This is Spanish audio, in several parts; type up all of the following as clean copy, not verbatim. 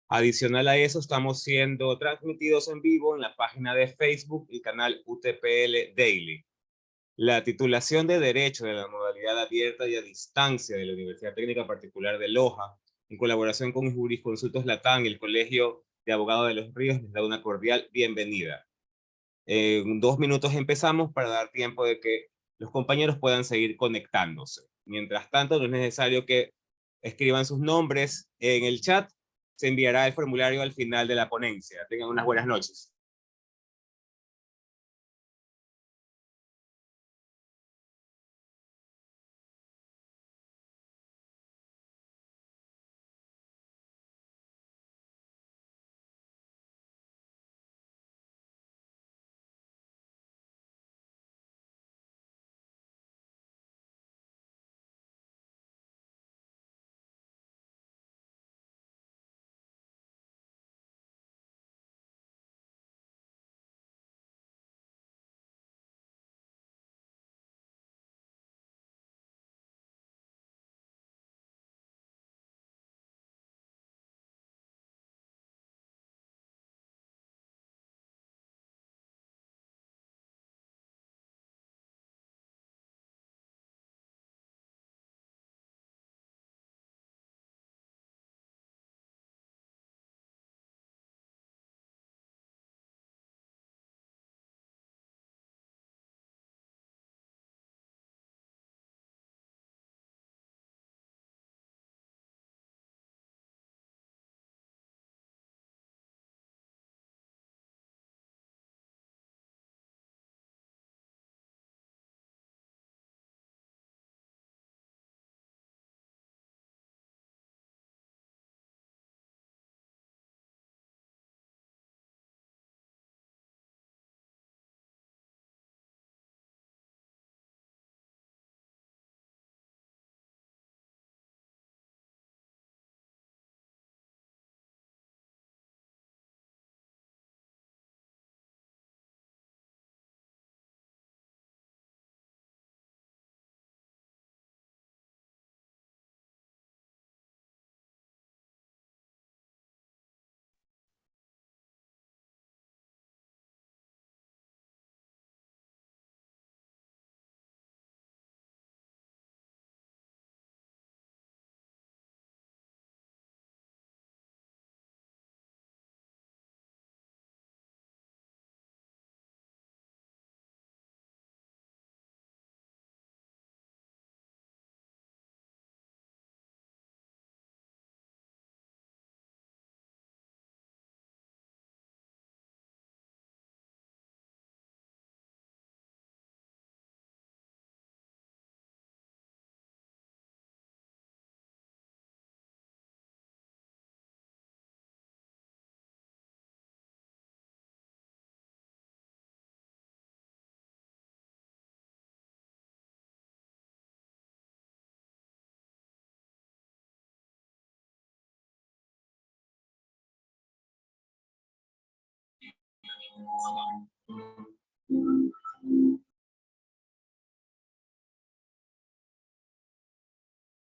Adicional a eso, estamos siendo transmitidos en vivo en la página de Facebook y canal UTPL Daily. La titulación de Derecho de la modalidad abierta y a distancia de la Universidad Técnica Particular de Loja, en colaboración con Jurisconsultos Latam y el Colegio de Abogados de los Ríos, les da una cordial bienvenida. En 2 minutos empezamos para dar tiempo de que los compañeros puedan seguir conectándose. Mientras tanto, no es necesario que escriban sus nombres en el chat. Se enviará el formulario al final de la ponencia. Tengan unas buenas noches.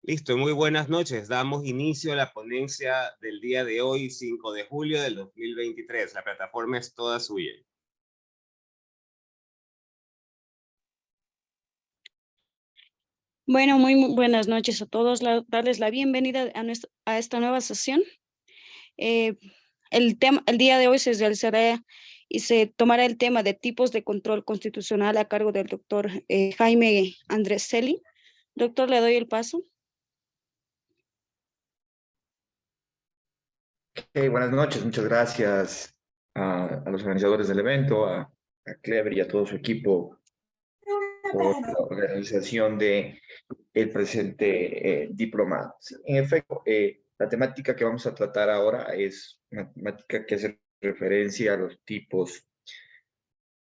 Listo, muy buenas noches. Damos inicio a la ponencia del día de hoy, 5 de julio del 2023. La plataforma es toda suya. Bueno, muy buenas noches a todos. Darles la bienvenida a esta nueva sesión. El día de hoy se realizará y se tomará el tema de tipos de control constitucional a cargo del doctor Jaime Andrés Celi. Doctor, le doy el paso. Buenas noches, muchas gracias a los organizadores del evento, a Clever y a todo su equipo por la organización de el presente diplomado. Sí, en efecto, la temática que vamos a tratar ahora es una temática que hace referencia a los tipos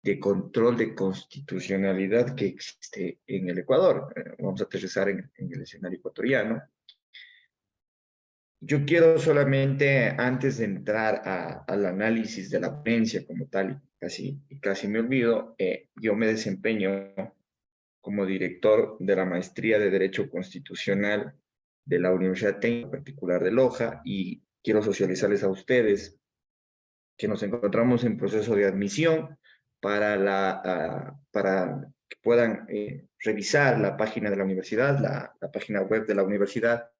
de control de constitucionalidad que existe en el Ecuador. Vamos a aterrizar en el escenario ecuatoriano. Yo quiero solamente, antes de entrar al análisis de la ponencia como tal, casi me olvido, yo me desempeño como director de la Maestría de Derecho Constitucional de la Universidad Técnica Particular de Loja y quiero socializarles a ustedes que nos encontramos en proceso de admisión para que puedan revisar la página de la universidad, la página web de la universidad,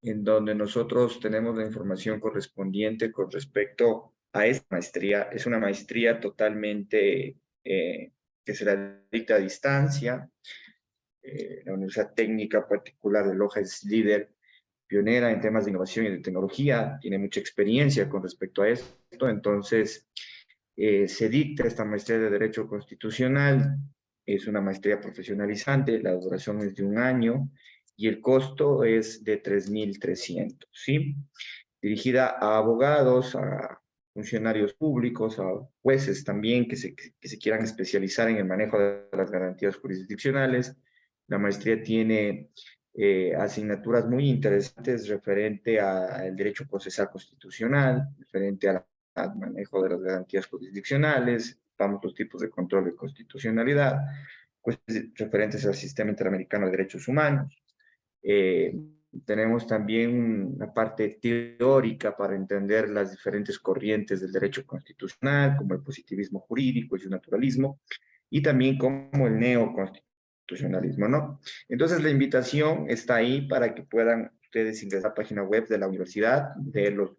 en donde nosotros tenemos la información correspondiente con respecto a esta maestría. Es una maestría totalmente que se la dicta a distancia. La Universidad Técnica Particular de Loja es líder, pionera en temas de innovación y de tecnología, tiene mucha experiencia con respecto a esto, entonces se dicta esta maestría de Derecho Constitucional, es una maestría profesionalizante, la duración es de 1 año y el costo es de 3.300, ¿sí? Dirigida a abogados, a funcionarios públicos, a jueces también que se quieran especializar en el manejo de las garantías jurisdiccionales. La maestría tiene asignaturas muy interesantes referente al derecho procesal constitucional, referente al manejo de las garantías jurisdiccionales, vamos los tipos de control de constitucionalidad, pues, referentes al sistema interamericano de derechos humanos. Tenemos también una parte teórica para entender las diferentes corrientes del derecho constitucional, como el positivismo jurídico y el naturalismo, y también como el neoconstitucionalismo, ¿no? Entonces, la invitación está ahí para que puedan ustedes ingresar a la página web de la universidad, de los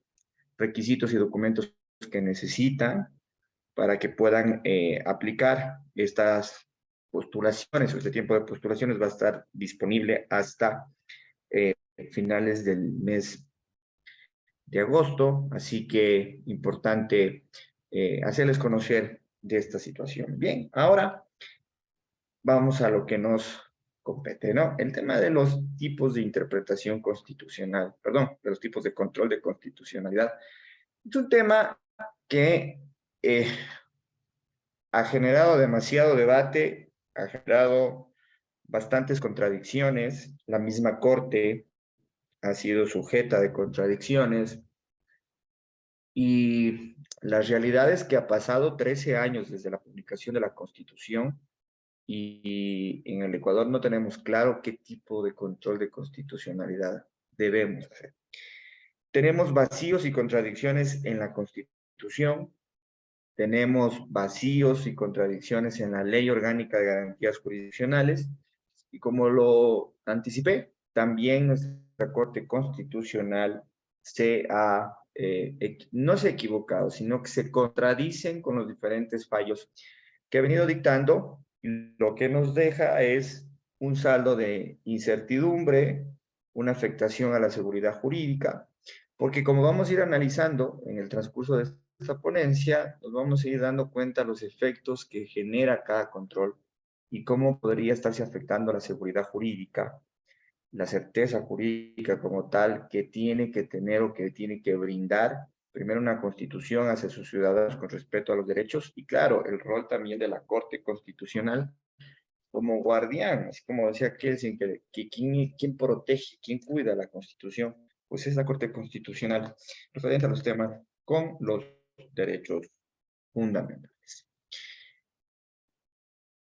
requisitos y documentos que necesitan para que puedan aplicar estas postulaciones. Este tiempo de postulaciones va a estar disponible hasta finales del mes de agosto, así que importante hacerles conocer de esta situación. Bien, ahora vamos a lo que nos compete, ¿no? El tema de los tipos de interpretación constitucional, perdón, de los tipos de control de constitucionalidad, es un tema que ha generado demasiado debate, ha generado bastantes contradicciones, la misma Corte ha sido sujeta de contradicciones y la realidad es que ha pasado 13 años desde la publicación de la Constitución y en el Ecuador no tenemos claro qué tipo de control de constitucionalidad debemos hacer. Tenemos vacíos y contradicciones en la Constitución, tenemos vacíos y contradicciones en la Ley Orgánica de Garantías Jurisdiccionales y como lo anticipé, también nuestra Corte Constitucional no se ha equivocado, sino que se contradicen con los diferentes fallos que ha venido dictando. Lo que nos deja es un saldo de incertidumbre, una afectación a la seguridad jurídica, porque como vamos a ir analizando en el transcurso de esta ponencia, nos vamos a ir dando cuenta de los efectos que genera cada control y cómo podría estarse afectando la seguridad jurídica, la certeza jurídica como tal que tiene que tener o que tiene que brindar primero una constitución hacia sus ciudadanos con respeto a los derechos y claro, el rol también de la Corte Constitucional como guardián, así como decía Kelsen, que ¿quién protege, quién cuida la Constitución? Pues es la Corte Constitucional referente a los temas con los derechos fundamentales.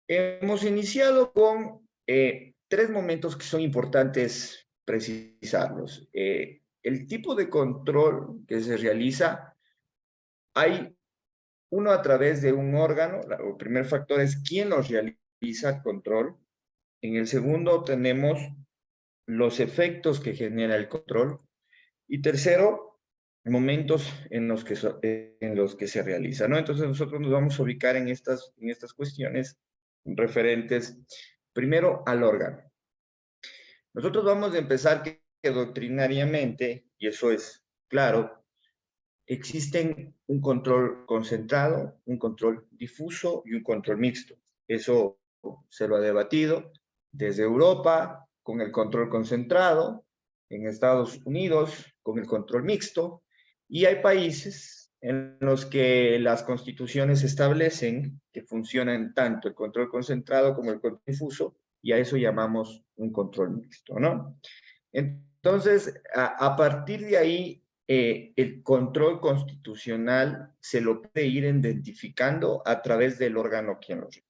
Hemos iniciado con 3 momentos que son importantes precisarlos. El tipo de control que se realiza, hay uno a través de un órgano, el primer factor es quién los realiza el control. En el segundo tenemos los efectos que genera el control. Y tercero, momentos en los que se realiza, ¿no? Entonces nosotros nos vamos a ubicar en estas cuestiones referentes, primero al órgano. Nosotros vamos a empezar que doctrinariamente, y eso es claro, existen un control concentrado, un control difuso y un control mixto. Eso se lo ha debatido desde Europa con el control concentrado, en Estados Unidos con el control mixto, y hay países en los que las constituciones establecen que funcionan tanto el control concentrado como el control difuso, y a eso llamamos un control mixto, ¿no? Entonces, a partir de ahí, el control constitucional se lo puede ir identificando a través del órgano quien lo realiza.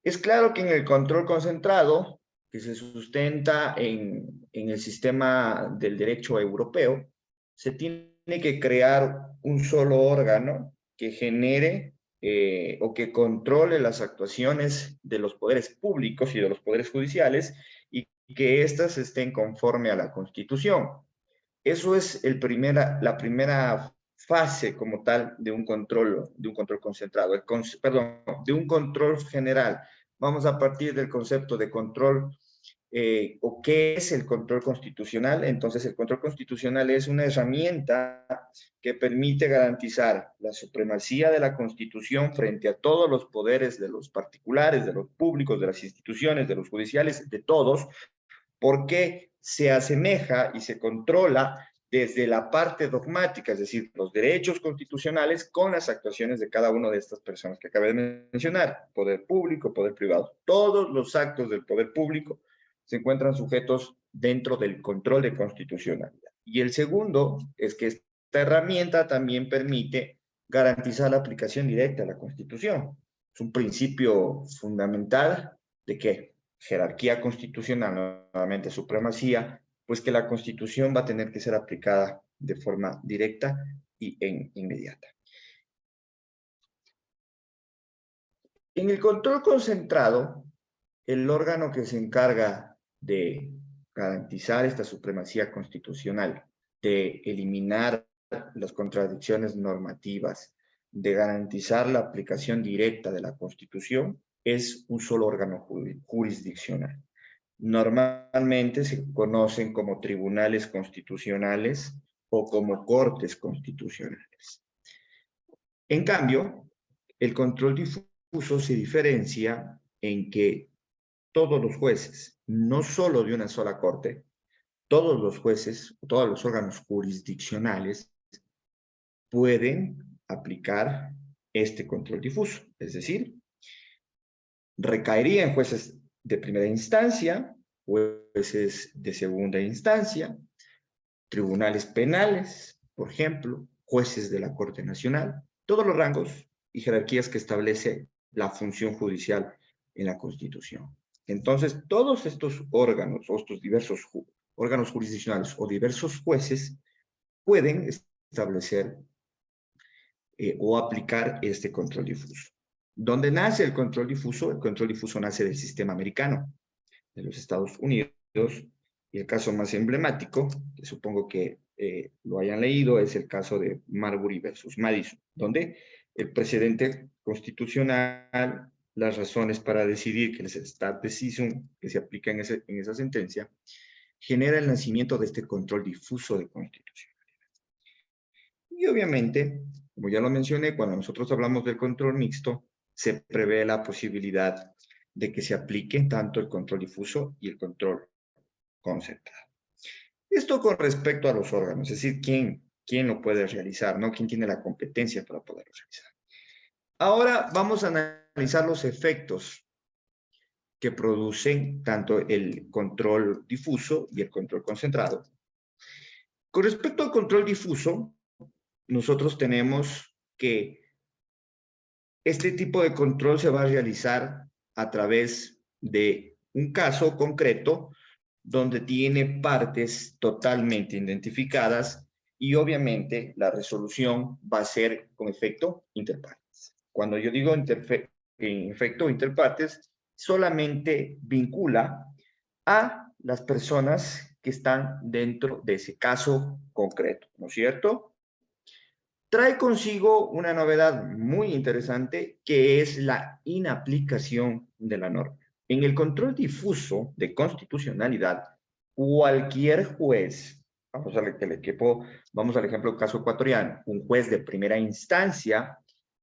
Es claro que en el control concentrado que se sustenta en el sistema del derecho europeo, se tiene que crear un solo órgano que genere o que controle las actuaciones de los poderes públicos y de los poderes judiciales y que éstas estén conforme a la Constitución. Eso es la primera fase como tal de un control concentrado, de un control general. Vamos a partir del concepto de control o qué es el control constitucional. Entonces, el control constitucional es una herramienta que permite garantizar la supremacía de la Constitución frente a todos los poderes de los particulares, de los públicos, de las instituciones, de los judiciales, de todos, porque se asemeja y se controla desde la parte dogmática, es decir, los derechos constitucionales con las actuaciones de cada una de estas personas que acabé de mencionar, poder público, poder privado. Todos los actos del poder público se encuentran sujetos dentro del control de constitucionalidad. Y el segundo es que esta herramienta también permite garantizar la aplicación directa de la Constitución. Es un principio fundamental de que jerarquía constitucional, nuevamente supremacía, pues que la Constitución va a tener que ser aplicada de forma directa y inmediata. En el control concentrado, el órgano que se encarga de garantizar esta supremacía constitucional, de eliminar las contradicciones normativas, de garantizar la aplicación directa de la Constitución, es un solo órgano jurisdiccional. Normalmente se conocen como tribunales constitucionales o como cortes constitucionales. En cambio, el control difuso se diferencia en que todos los jueces, no solo de una sola corte, todos los jueces, todos los órganos jurisdiccionales pueden aplicar este control difuso, es decir, recaería en jueces de primera instancia, jueces de segunda instancia, tribunales penales, por ejemplo, jueces de la Corte Nacional, todos los rangos y jerarquías que establece la función judicial en la Constitución. Entonces, todos estos órganos, o estos diversos órganos jurisdiccionales o diversos jueces pueden establecer o aplicar este control difuso. ¿Dónde nace el control difuso? El control difuso nace del sistema americano, de los Estados Unidos, y el caso más emblemático, que supongo que lo hayan leído, es el caso de Marbury versus Madison, donde el precedente constitucional, las razones para decidir que el Stat Decision que se aplica en esa sentencia, genera el nacimiento de este control difuso de constitucionalidad. Y obviamente, como ya lo mencioné, cuando nosotros hablamos del control mixto, se prevé la posibilidad de que se aplique tanto el control difuso y el control concentrado. Esto con respecto a los órganos, es decir, quién lo puede realizar, ¿no? ¿Quién tiene la competencia para poderlo realizar? Ahora vamos a analizar los efectos que producen tanto el control difuso y el control concentrado. Con respecto al control difuso, nosotros tenemos que este tipo de control se va a realizar a través de un caso concreto donde tiene partes totalmente identificadas y obviamente la resolución va a ser con efecto interpartes. Cuando yo digo efecto interpartes, solamente vincula a las personas que están dentro de ese caso concreto, ¿no es cierto? Trae consigo una novedad muy interesante que es la inaplicación de la norma. En el control difuso de constitucionalidad, cualquier juez, vamos al ejemplo del caso ecuatoriano, un juez de primera instancia,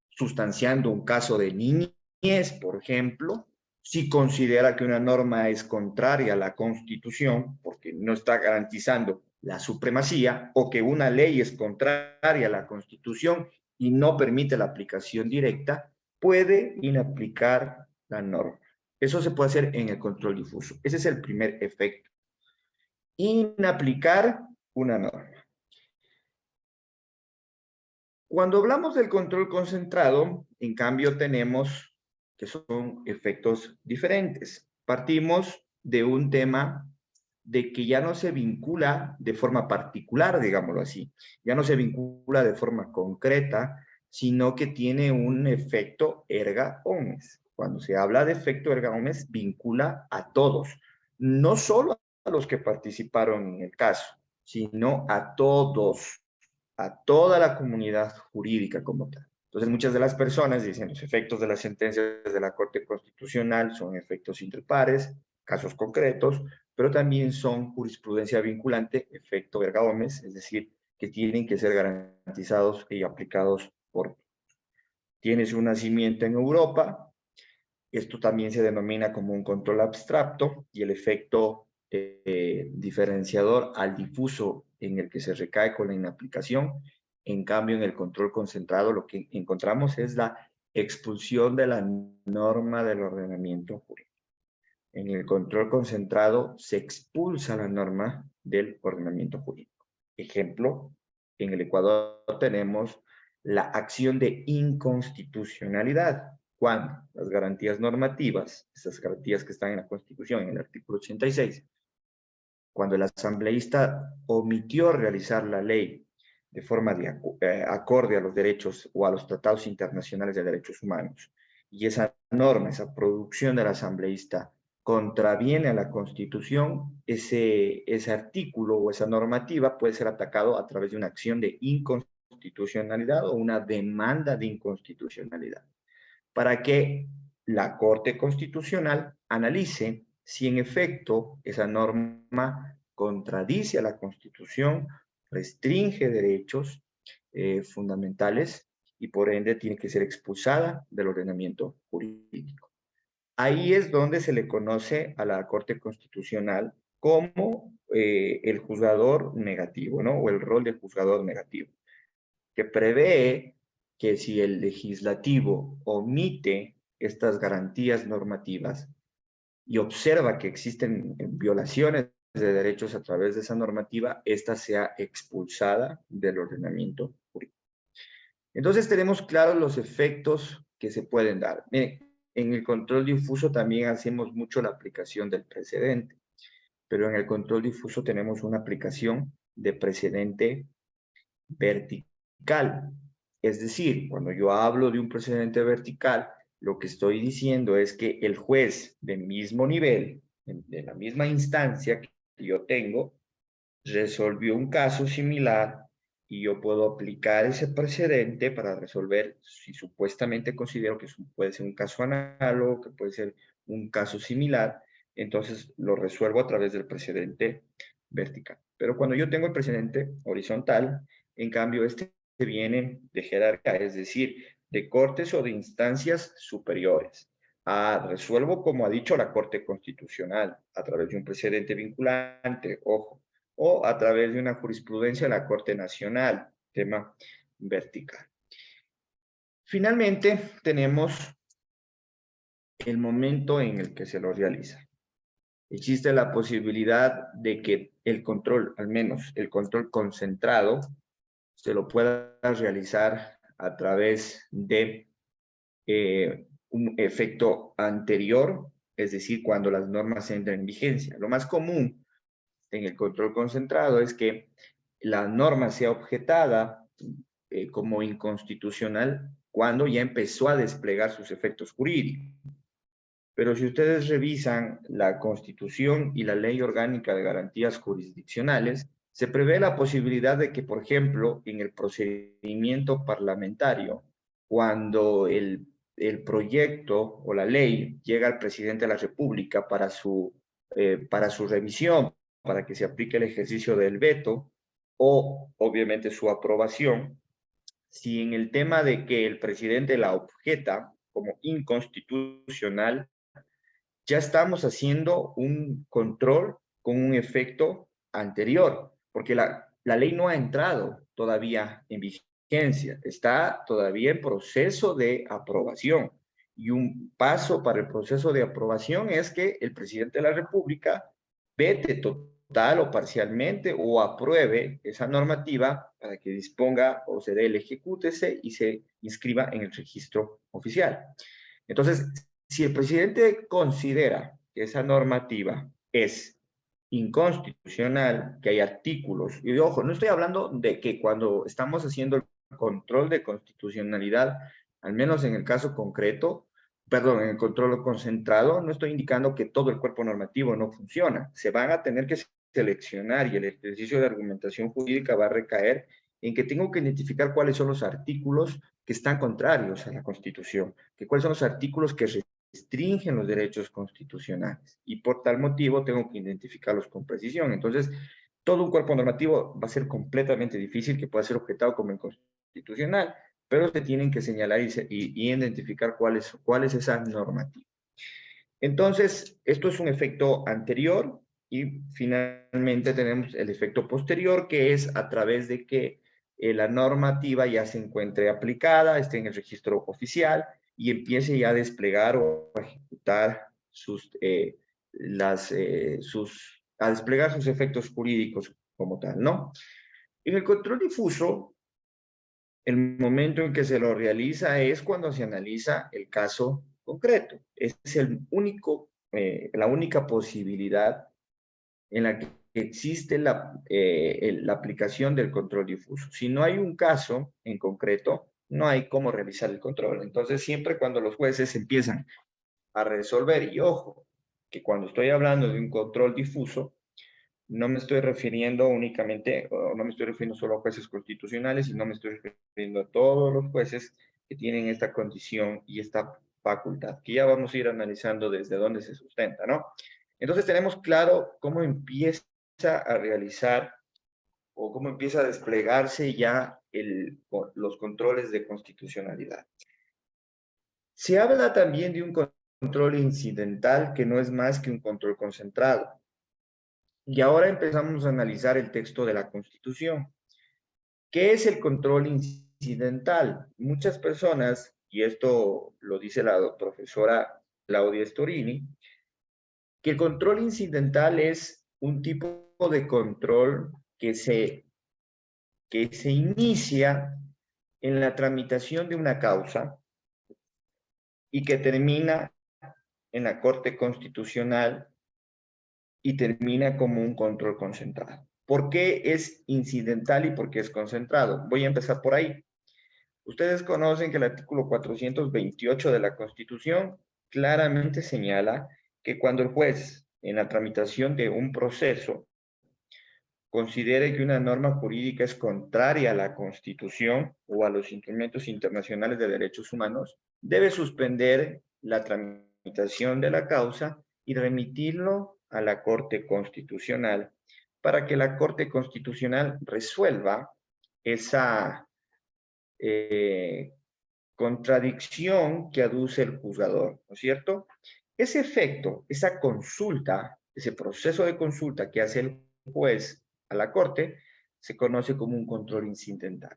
sustanciando un caso de niñez, por ejemplo, si considera que una norma es contraria a la Constitución, porque no está garantizando la supremacía, o que una ley es contraria a la Constitución y no permite la aplicación directa, puede inaplicar la norma. Eso se puede hacer en el control difuso. Ese es el primer efecto. Inaplicar una norma. Cuando hablamos del control concentrado, en cambio tenemos que son efectos diferentes. Partimos de un tema de que ya no se vincula de forma particular, digámoslo así, ya no se vincula de forma concreta, sino que tiene un efecto erga omnes. Cuando se habla de efecto erga omnes, vincula a todos, no solo a los que participaron en el caso, sino a todos, a toda la comunidad jurídica como tal. Entonces, muchas de las personas dicen los efectos de las sentencias de la Corte Constitucional son efectos interpares, casos concretos, pero también son jurisprudencia vinculante, efecto erga omnes, es decir, que tienen que ser garantizados y aplicados por todos. Tienes un nacimiento en Europa, esto también se denomina como un control abstracto, y el efecto diferenciador al difuso en el que se recae con la inaplicación. En cambio, en el control concentrado lo que encontramos es la expulsión de la norma del ordenamiento jurídico. En el control concentrado se expulsa la norma del ordenamiento jurídico. Ejemplo, en el Ecuador tenemos la acción de inconstitucionalidad, cuando las garantías normativas, esas garantías que están en la Constitución, en el artículo 86, cuando el asambleísta omitió realizar la ley de forma acorde a los derechos o a los tratados internacionales de derechos humanos, y esa norma, esa producción del asambleísta contraviene a la Constitución, ese artículo o esa normativa puede ser atacado a través de una acción de inconstitucionalidad o una demanda de inconstitucionalidad, para que la Corte Constitucional analice si en efecto esa norma contradice a la Constitución, restringe derechos fundamentales y por ende tiene que ser expulsada del ordenamiento jurídico. Ahí es donde se le conoce a la Corte Constitucional como el juzgador negativo, ¿no? O el rol de juzgador negativo, que prevé que si el legislativo omite estas garantías normativas y observa que existen violaciones de derechos a través de esa normativa, esta sea expulsada del ordenamiento jurídico. Entonces tenemos claros los efectos que se pueden dar. Miren, en el control difuso también hacemos mucho la aplicación del precedente, pero en el control difuso tenemos una aplicación de precedente vertical. Es decir, cuando yo hablo de un precedente vertical, lo que estoy diciendo es que el juez de mismo nivel, de la misma instancia que yo tengo, resolvió un caso similar y yo puedo aplicar ese precedente para resolver si supuestamente considero que puede ser un caso análogo, que puede ser un caso similar, entonces lo resuelvo a través del precedente vertical. Pero cuando yo tengo el precedente horizontal, en cambio este viene de jerarquía, es decir, de cortes o de instancias superiores. Resuelvo como ha dicho la Corte Constitucional, a través de un precedente vinculante, ojo, o a través de una jurisprudencia de la Corte Nacional, tema vertical. Finalmente, tenemos el momento en el que se lo realiza. Existe la posibilidad de que el control, al menos el control concentrado, se lo pueda realizar a través de un efecto anterior, es decir, cuando las normas entran en vigencia. Lo más común en el control concentrado es que la norma sea objetada como inconstitucional cuando ya empezó a desplegar sus efectos jurídicos. Pero si ustedes revisan la Constitución y la Ley Orgánica de Garantías Jurisdiccionales, se prevé la posibilidad de que, por ejemplo, en el procedimiento parlamentario, cuando el proyecto o la ley llega al presidente de la República para su revisión, para que se aplique el ejercicio del veto o, obviamente, su aprobación, si en el tema de que el presidente la objeta como inconstitucional, ya estamos haciendo un control con un efecto anterior, porque la ley no ha entrado todavía en vigencia, está todavía en proceso de aprobación. Y un paso para el proceso de aprobación es que el presidente de la República vete total o parcialmente o apruebe esa normativa para que disponga o se dé el ejecútese y se inscriba en el registro oficial. Entonces, si el presidente considera que esa normativa es inconstitucional que hay artículos, y ojo, no estoy hablando de que cuando estamos haciendo el control de constitucionalidad, al menos en el caso concreto, perdón, en el control concentrado, no estoy indicando que todo el cuerpo normativo no funciona. Se van a tener que seleccionar y el ejercicio de argumentación jurídica va a recaer en que tengo que identificar cuáles son los artículos que están contrarios a la Constitución, que cuáles son los artículos que restringen los derechos constitucionales. Y por tal motivo tengo que identificarlos con precisión. Entonces, todo un cuerpo normativo va a ser completamente difícil que pueda ser objetado como inconstitucional, pero se tienen que señalar y identificar cuál es esa normativa. Entonces, esto es un efecto anterior y finalmente tenemos el efecto posterior, que es a través de que la normativa ya se encuentre aplicada, esté en el registro oficial y empiece ya a desplegar o a ejecutar a desplegar sus efectos jurídicos como tal, ¿no? En el control difuso, el momento en que se lo realiza es cuando se analiza el caso concreto. Es la única posibilidad en la que existe la aplicación del control difuso. Si no hay un caso en concreto, no hay cómo realizar el control. Entonces, siempre cuando los jueces empiezan a resolver, y ojo, que cuando estoy hablando de un control difuso, no me estoy refiriendo únicamente, o no me estoy refiriendo solo a jueces constitucionales, sino me estoy refiriendo a todos los jueces que tienen esta condición y esta facultad, que ya vamos a ir analizando desde dónde se sustenta, ¿no? Entonces tenemos claro cómo empieza a realizar o cómo empieza a desplegarse ya los controles de constitucionalidad. Se habla también de un control incidental que no es más que un control concentrado. Y ahora empezamos a analizar el texto de la Constitución. ¿Qué es el control incidental? Muchas personas, y esto lo dice la profesora Claudia Storini, que el control incidental es un tipo de control que se inicia en la tramitación de una causa y que termina en la Corte Constitucional y termina como un control concentrado. ¿Por qué es incidental y por qué es concentrado? Voy a empezar por ahí. Ustedes conocen que el artículo 428 de la Constitución claramente señala que cuando el juez, en la tramitación de un proceso, considere que una norma jurídica es contraria a la Constitución o a los instrumentos internacionales de derechos humanos, debe suspender la tramitación de la causa y remitirlo a la Corte Constitucional para que la Corte Constitucional resuelva esa contradicción que aduce el juzgador, ¿no es cierto? Ese efecto, esa consulta, ese proceso de consulta que hace el juez a la Corte, se conoce como un control incidental.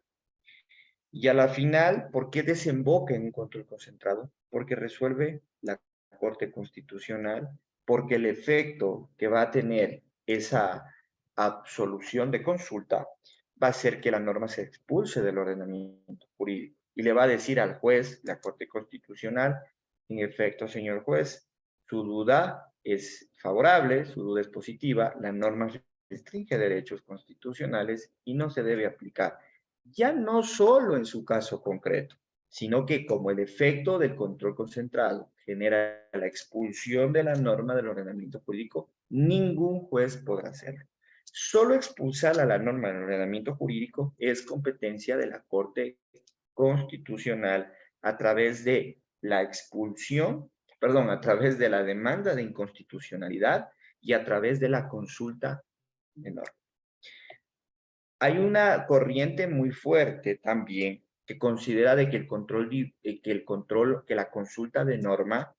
Y a la final, ¿por qué desemboca en un control concentrado? Porque resuelve la Corte Constitucional, porque el efecto que va a tener esa absolución de consulta va a hacer que la norma se expulse del ordenamiento jurídico y le va a decir al juez, la Corte Constitucional, en efecto, señor juez, su duda es favorable, su duda es positiva, la norma restringe derechos constitucionales y no se debe aplicar. Ya no solo en su caso concreto, sino que como el efecto del control concentrado genera la expulsión de la norma del ordenamiento jurídico, ningún juez podrá hacerlo. Solo expulsar a la norma del ordenamiento jurídico es competencia de la Corte Constitucional a través de la expulsión, perdón, a través de la demanda de inconstitucionalidad y a través de la consulta de norma. Hay una corriente muy fuerte también que considera de que que la consulta de norma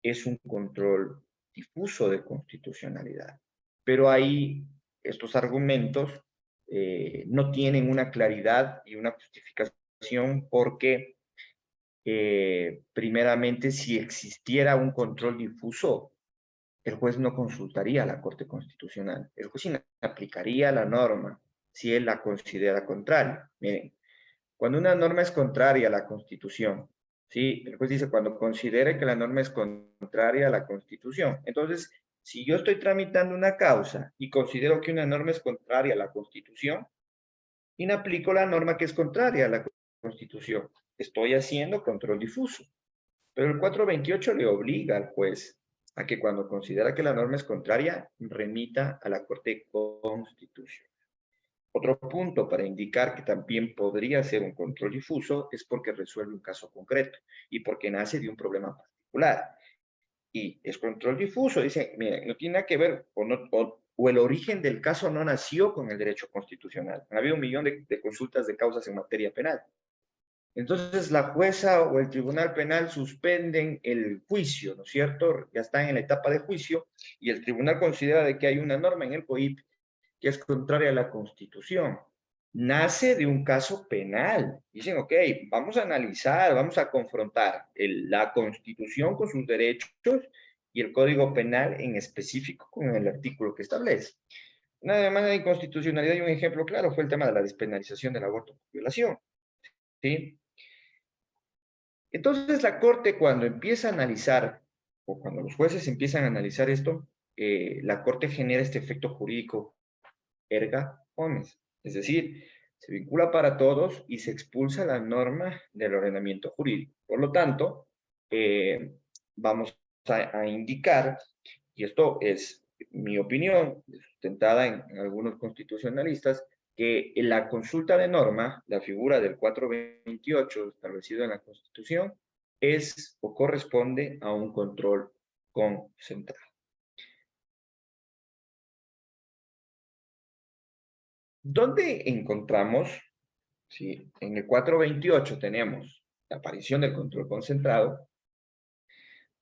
es un control difuso de constitucionalidad. Pero ahí estos argumentos no tienen una claridad y una justificación porque primeramente si existiera un control difuso, el juez no consultaría a la Corte Constitucional. El juez aplicaría la norma si él la considera contraria. Miren, cuando una norma es contraria a la Constitución, ¿sí? El juez dice cuando considere que la norma es contraria a la Constitución. Entonces, Si yo estoy tramitando una causa y considero que una norma es contraria a la Constitución, inaplico la norma que es contraria a la Constitución. Estoy haciendo control difuso. Pero el 428 le obliga al juez a que cuando considera que la norma es contraria, remita a la Corte Constitucional. Otro punto para indicar que también podría ser un control difuso es porque resuelve un caso concreto y porque nace de un problema particular. Y es control difuso, dice, mira, no tiene nada que ver o el origen del caso no nació con el derecho constitucional. Ha habido un millón de consultas de causas en materia penal. Entonces la jueza o el tribunal penal suspenden el juicio, ¿no es cierto? Ya están en la etapa de juicio y el tribunal considera de que hay una norma en el COIP que es contraria a la Constitución. Nace de un caso penal. Dicen, ok, vamos a analizar, vamos a confrontar la Constitución con sus derechos y el Código Penal en específico con el artículo que establece. Una demanda de inconstitucionalidad y un ejemplo claro fue el tema de la despenalización del aborto por violación. ¿Sí? Entonces la Corte cuando empieza a analizar, o cuando los jueces empiezan a analizar esto, la Corte genera este efecto jurídico erga omnes, es decir, se vincula para todos y se expulsa la norma del ordenamiento jurídico. Por lo tanto, vamos a indicar, y esto es mi opinión, sustentada en algunos constitucionalistas, que la consulta de norma, la figura del 428 establecido en la Constitución, es o corresponde a un control concentrado. ¿Dónde encontramos? Sí, en el 428 tenemos la aparición del control concentrado.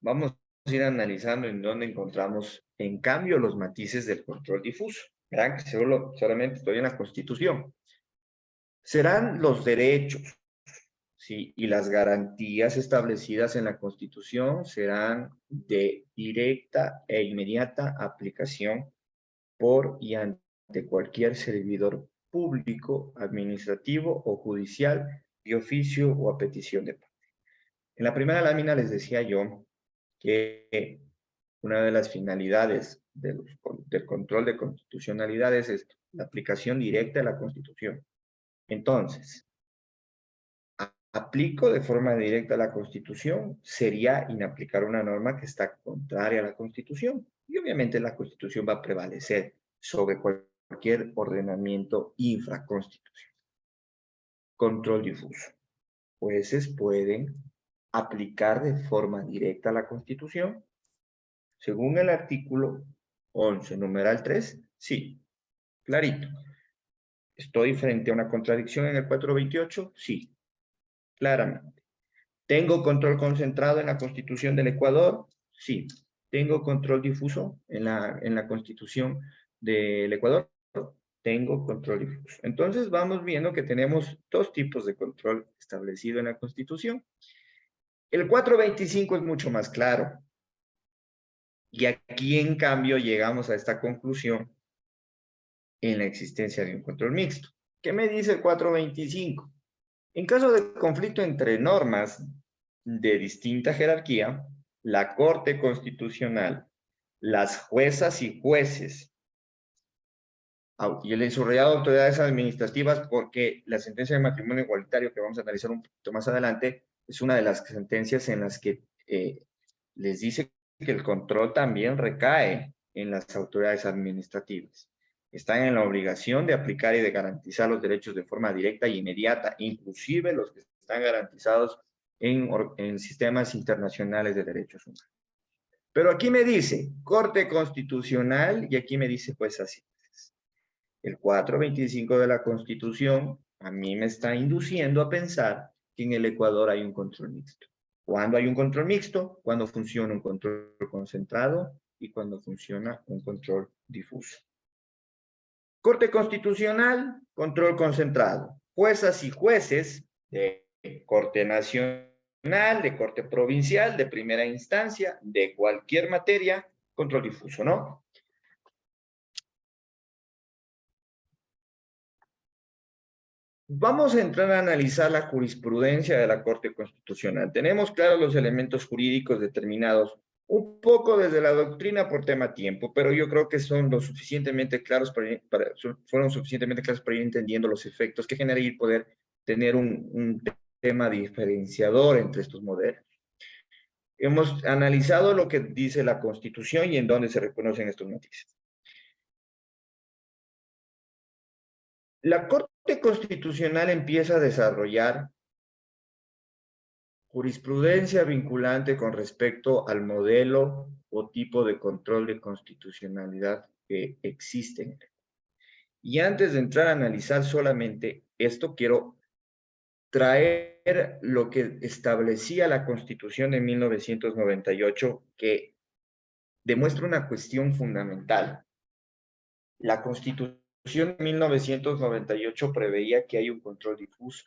Vamos a ir analizando en dónde encontramos, en cambio, los matices del control difuso. Verán que solamente estoy en la Constitución. Serán los derechos, ¿sí? Y las garantías establecidas en la Constitución serán de directa e inmediata aplicación por y ante cualquier servidor público, administrativo o judicial, de oficio o a petición de parte. En la primera lámina les decía yo que una de las finalidades del control de constitucionalidad es la aplicación directa de la Constitución. Entonces, aplico de forma directa la Constitución, sería inaplicar una norma que está contraria a la Constitución. Y obviamente la Constitución va a prevalecer sobre cualquier ordenamiento infraconstitucional. Control difuso. Jueces pueden aplicar de forma directa la Constitución. Según el artículo 11, numeral 3, sí, clarito. ¿Estoy frente a una contradicción en el 428? Sí, claramente. ¿Tengo control concentrado en la Constitución del Ecuador? Sí. ¿Tengo control difuso en la Constitución del Ecuador? Tengo control difuso. Entonces vamos viendo que tenemos dos tipos de control establecido en la Constitución. El 425 es mucho más claro. Y aquí, en cambio, llegamos a esta conclusión en la existencia de un control mixto. ¿Qué me dice el 425? En caso de conflicto entre normas de distinta jerarquía, la Corte Constitucional, las juezas y jueces, y el subrayado de autoridades administrativas, porque la sentencia de matrimonio igualitario que vamos a analizar un poquito más adelante, es una de las sentencias en las que les dice que el control también recae en las autoridades administrativas. Están en la obligación de aplicar y de garantizar los derechos de forma directa e inmediata, inclusive los que están garantizados en sistemas internacionales de derechos humanos. Pero aquí me dice Corte Constitucional y aquí me dice pues así. El 425 de la Constitución a mí me está induciendo a pensar que en el Ecuador hay un control mixto. ¿Cuándo hay un control mixto? Cuando funciona un control concentrado y cuando funciona un control difuso. Corte Constitucional, control concentrado. Juezas y jueces de Corte Nacional, de Corte Provincial, de primera instancia, de cualquier materia, control difuso, ¿no? Vamos a entrar a analizar la jurisprudencia de la Corte Constitucional. Tenemos claros los elementos jurídicos determinados Un poco desde la doctrina por tema tiempo, pero yo creo que son lo suficientemente claros fueron suficientemente claros para ir entendiendo los efectos que genera y poder tener un tema diferenciador entre estos modelos. Hemos analizado lo que dice la Constitución y en dónde se reconocen estos matices. La Corte Constitucional empieza a desarrollar jurisprudencia vinculante con respecto al modelo o tipo de control de constitucionalidad que existen. Y antes de entrar a analizar solamente esto, quiero traer lo que establecía la Constitución de 1998, que demuestra una cuestión fundamental. La Constitución de 1998 preveía que hay un control difuso.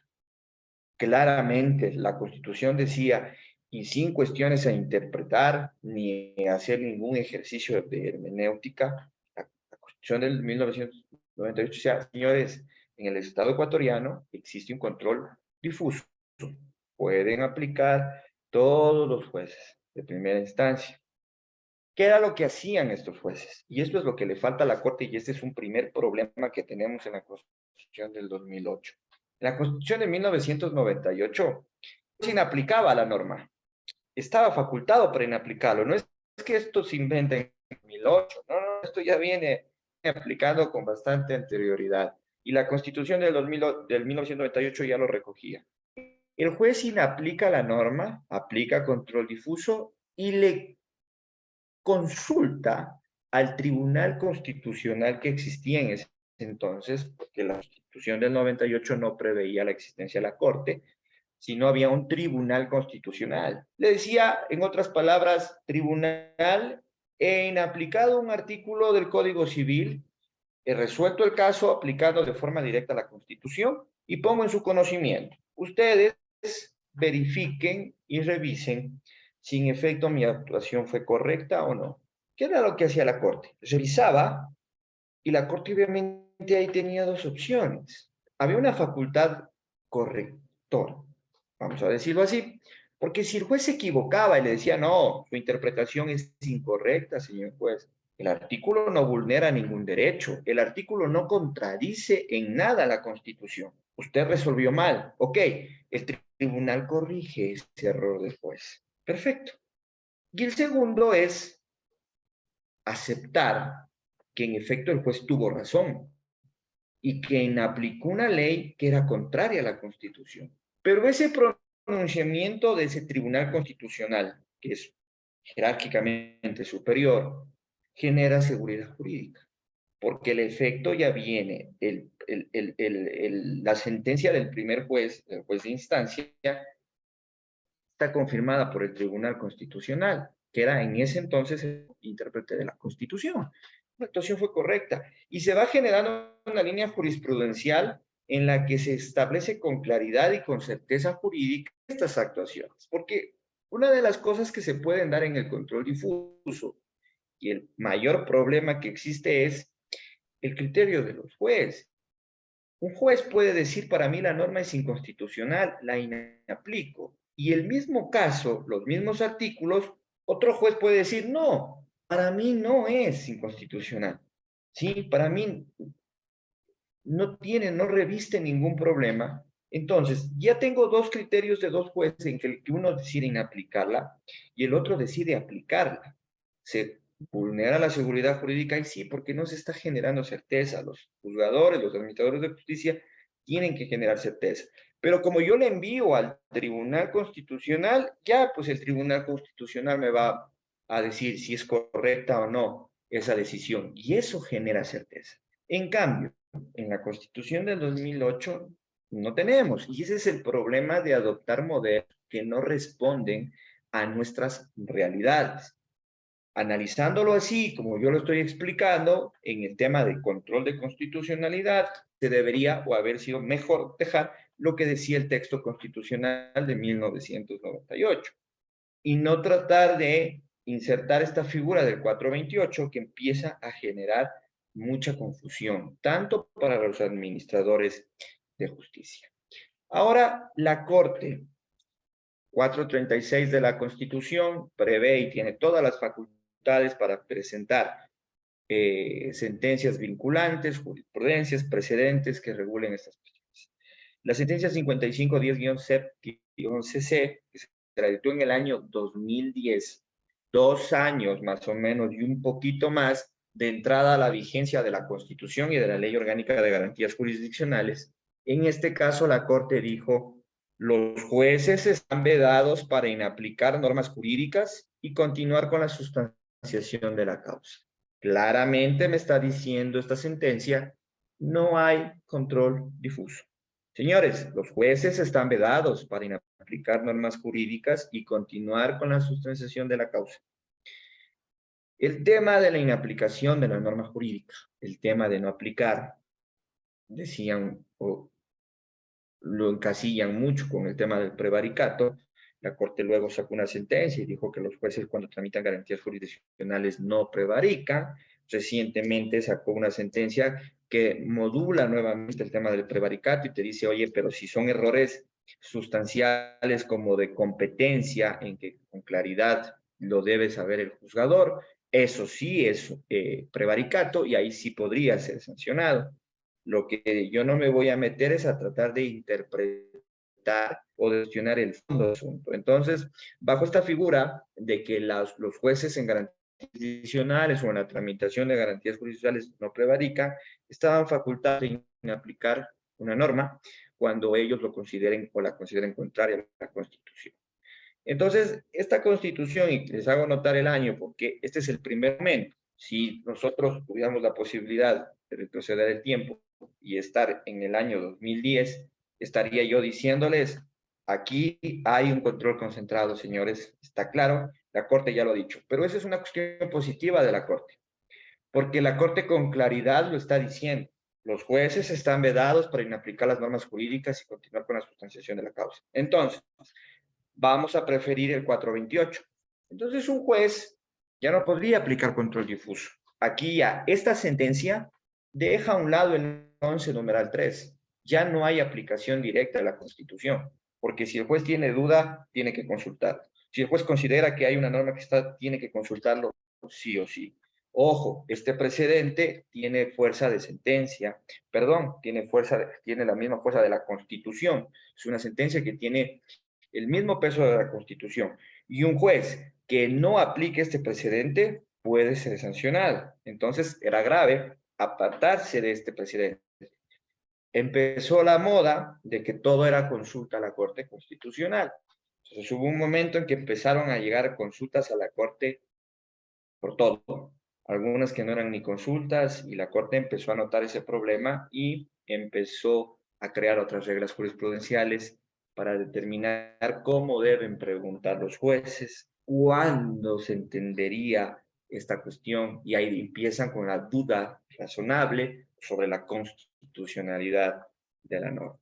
Claramente, la Constitución decía, y sin cuestiones a interpretar ni hacer ningún ejercicio de hermenéutica, la Constitución del 1998 decía, señores, en el Estado ecuatoriano existe un control difuso. Pueden aplicar todos los jueces de primera instancia. ¿Qué era lo que hacían estos jueces? Y esto es lo que le falta a la Corte y este es un primer problema que tenemos en la Constitución del 2008. En la Constitución de 1998 se inaplicaba la norma. Estaba facultado para inaplicarlo. No es que esto se invente en 2008. No, esto ya viene aplicado con bastante anterioridad. Y la Constitución del 1998 ya lo recogía. El juez inaplica la norma, aplica control difuso y le consulta al Tribunal Constitucional que existía en ese entonces, porque la Constitución del 98 no preveía la existencia de la Corte, sino había un Tribunal Constitucional. Le decía, en otras palabras, tribunal, en aplicado un artículo del Código Civil, he resuelto el caso aplicando de forma directa a la Constitución y pongo en su conocimiento. Ustedes verifiquen y revisen si en efecto mi actuación fue correcta o no. ¿Qué era lo que hacía la Corte? Revisaba y la Corte obviamente ahí tenía dos opciones. Había una facultad correctora, vamos a decirlo así, porque si el juez se equivocaba y le decía, no, su interpretación es incorrecta, señor juez, el artículo no vulnera ningún derecho, el artículo no contradice en nada la Constitución. Usted resolvió mal, ok, el tribunal corrige ese error del juez. Perfecto. Y el segundo es aceptar que en efecto el juez tuvo razón y que aplicó una ley que era contraria a la Constitución. Pero ese pronunciamiento de ese Tribunal Constitucional, que es jerárquicamente superior, genera seguridad jurídica, porque el efecto ya viene, la sentencia del primer juez, el juez de instancia, está confirmada por el Tribunal Constitucional, que era en ese entonces el intérprete de la Constitución. La actuación fue correcta y se va generando una línea jurisprudencial en la que se establece con claridad y con certeza jurídica estas actuaciones, porque una de las cosas que se pueden dar en el control difuso y el mayor problema que existe es el criterio de los jueces. Un juez puede decir, para mí la norma es inconstitucional, la inaplico. Y el mismo caso, los mismos artículos, otro juez puede decir, no, para mí no es inconstitucional. Sí, para mí no reviste ningún problema. Entonces, ya tengo dos criterios de dos jueces en que uno decide inaplicarla y el otro decide aplicarla. Se vulnera la seguridad jurídica y sí, porque no se está generando certeza. Los juzgadores, los administradores de justicia tienen que generar certeza. Pero como yo le envío al Tribunal Constitucional, ya pues el Tribunal Constitucional me va a decir si es correcta o no esa decisión. Y eso genera certeza. En cambio, en la Constitución del 2008 no tenemos. Y ese es el problema de adoptar modelos que no responden a nuestras realidades. Analizándolo así, como yo lo estoy explicando, en el tema de control de constitucionalidad, se debería o haber sido mejor dejar lo que decía el texto constitucional de 1998 y no tratar de insertar esta figura del 428 que empieza a generar mucha confusión, tanto para los administradores de justicia. Ahora, la Corte 436 de la Constitución prevé y tiene todas las facultades para presentar sentencias vinculantes, jurisprudencias, precedentes que regulen estas cuestiones. La sentencia 5510-CC, que se dictó en el año 2010, 2 años más o menos y un poquito más de entrada a la vigencia de la Constitución y de la Ley Orgánica de Garantías Jurisdiccionales. En este caso, la Corte dijo: los jueces están vedados para inaplicar normas jurídicas y continuar con la sustanciación de la causa. Claramente me está diciendo esta sentencia, no hay control difuso. Señores, los jueces están vedados para inaplicar normas jurídicas y continuar con la sustanciación de la causa. El tema de la inaplicación de la norma jurídica, el tema de no aplicar, decían o lo encasillan mucho con el tema del prevaricato. La Corte luego sacó una sentencia y dijo que los jueces, cuando tramitan garantías jurisdiccionales, no prevarican. Recientemente sacó una sentencia que modula nuevamente el tema del prevaricato y te dice: oye, pero si son errores sustanciales como de competencia, en que con claridad lo debe saber el juzgador, eso sí es prevaricato y ahí sí podría ser sancionado. Lo que yo no me voy a meter es a tratar de interpretar o de gestionar el fondo del asunto. Entonces, bajo esta figura de que los jueces en garantías jurisdiccionales o en la tramitación de garantías jurisdiccionales no prevarican, estaban facultados de aplicar una norma cuando ellos lo consideren o la consideren contraria a la Constitución. Entonces, esta Constitución, y les hago notar el año porque este es el primer momento, si nosotros tuviéramos la posibilidad de retroceder el tiempo y estar en el año 2010, estaría yo diciéndoles: aquí hay un control concentrado, señores, está claro, la Corte ya lo ha dicho, pero esa es una cuestión positiva de la Corte, porque la Corte con claridad lo está diciendo: los jueces están vedados para inaplicar las normas jurídicas y continuar con la sustanciación de la causa. Entonces, vamos a preferir el 428. Entonces, un juez ya no podría aplicar control difuso. Aquí ya, esta sentencia deja a un lado el 11 numeral 3. Ya no hay aplicación directa de la Constitución, porque si el juez tiene duda, tiene que consultar. Si el juez considera que hay una norma que está, tiene que consultarlo sí o sí. Ojo, este precedente tiene fuerza de sentencia, perdón, tiene la misma fuerza de la Constitución. Es una sentencia que tiene el mismo peso de la Constitución. Y un juez que no aplique este precedente puede ser sancionado. Entonces, era grave apartarse de este precedente. Empezó la moda de que todo era consulta a la Corte Constitucional. Entonces, hubo un momento en que empezaron a llegar consultas a la Corte por todo. Algunas que no eran ni consultas, y la Corte empezó a notar ese problema y empezó a crear otras reglas jurisprudenciales para determinar cómo deben preguntar los jueces, cuándo se entendería esta cuestión, y ahí empiezan con la duda razonable sobre la constitucionalidad de la norma.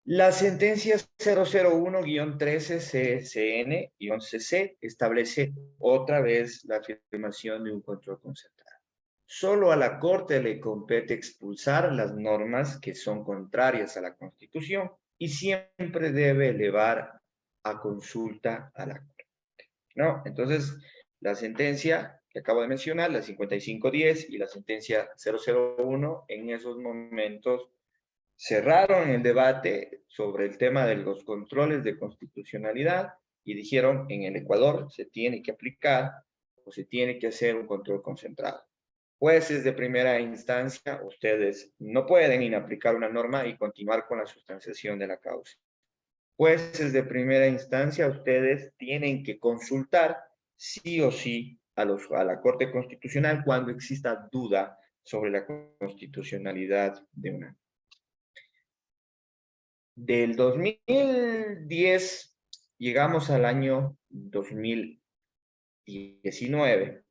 La sentencia 001-13-CCN-CC establece otra vez la afirmación de un control concentrado. Solo a la Corte le compete expulsar las normas que son contrarias a la Constitución y siempre debe elevar a consulta a la Corte, ¿no? Entonces, la sentencia que acabo de mencionar, la 5510 y la sentencia 001, en esos momentos cerraron el debate sobre el tema de los controles de constitucionalidad y dijeron: en el Ecuador se tiene que aplicar o se tiene que hacer un control concentrado. Jueces de primera instancia, ustedes no pueden inaplicar una norma y continuar con la sustanciación de la causa. Jueces de primera instancia, ustedes tienen que consultar sí o sí a la Corte Constitucional cuando exista duda sobre la constitucionalidad de una norma. Del 2010 llegamos al año 2019,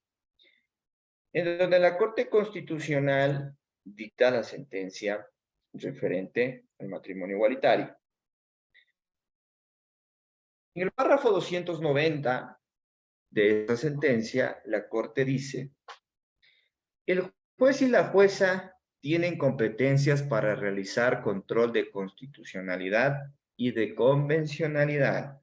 en donde la Corte Constitucional dicta la sentencia referente al matrimonio igualitario. En el párrafo 290 de esta sentencia, la Corte dice: el juez y la jueza tienen competencias para realizar control de constitucionalidad y de convencionalidad.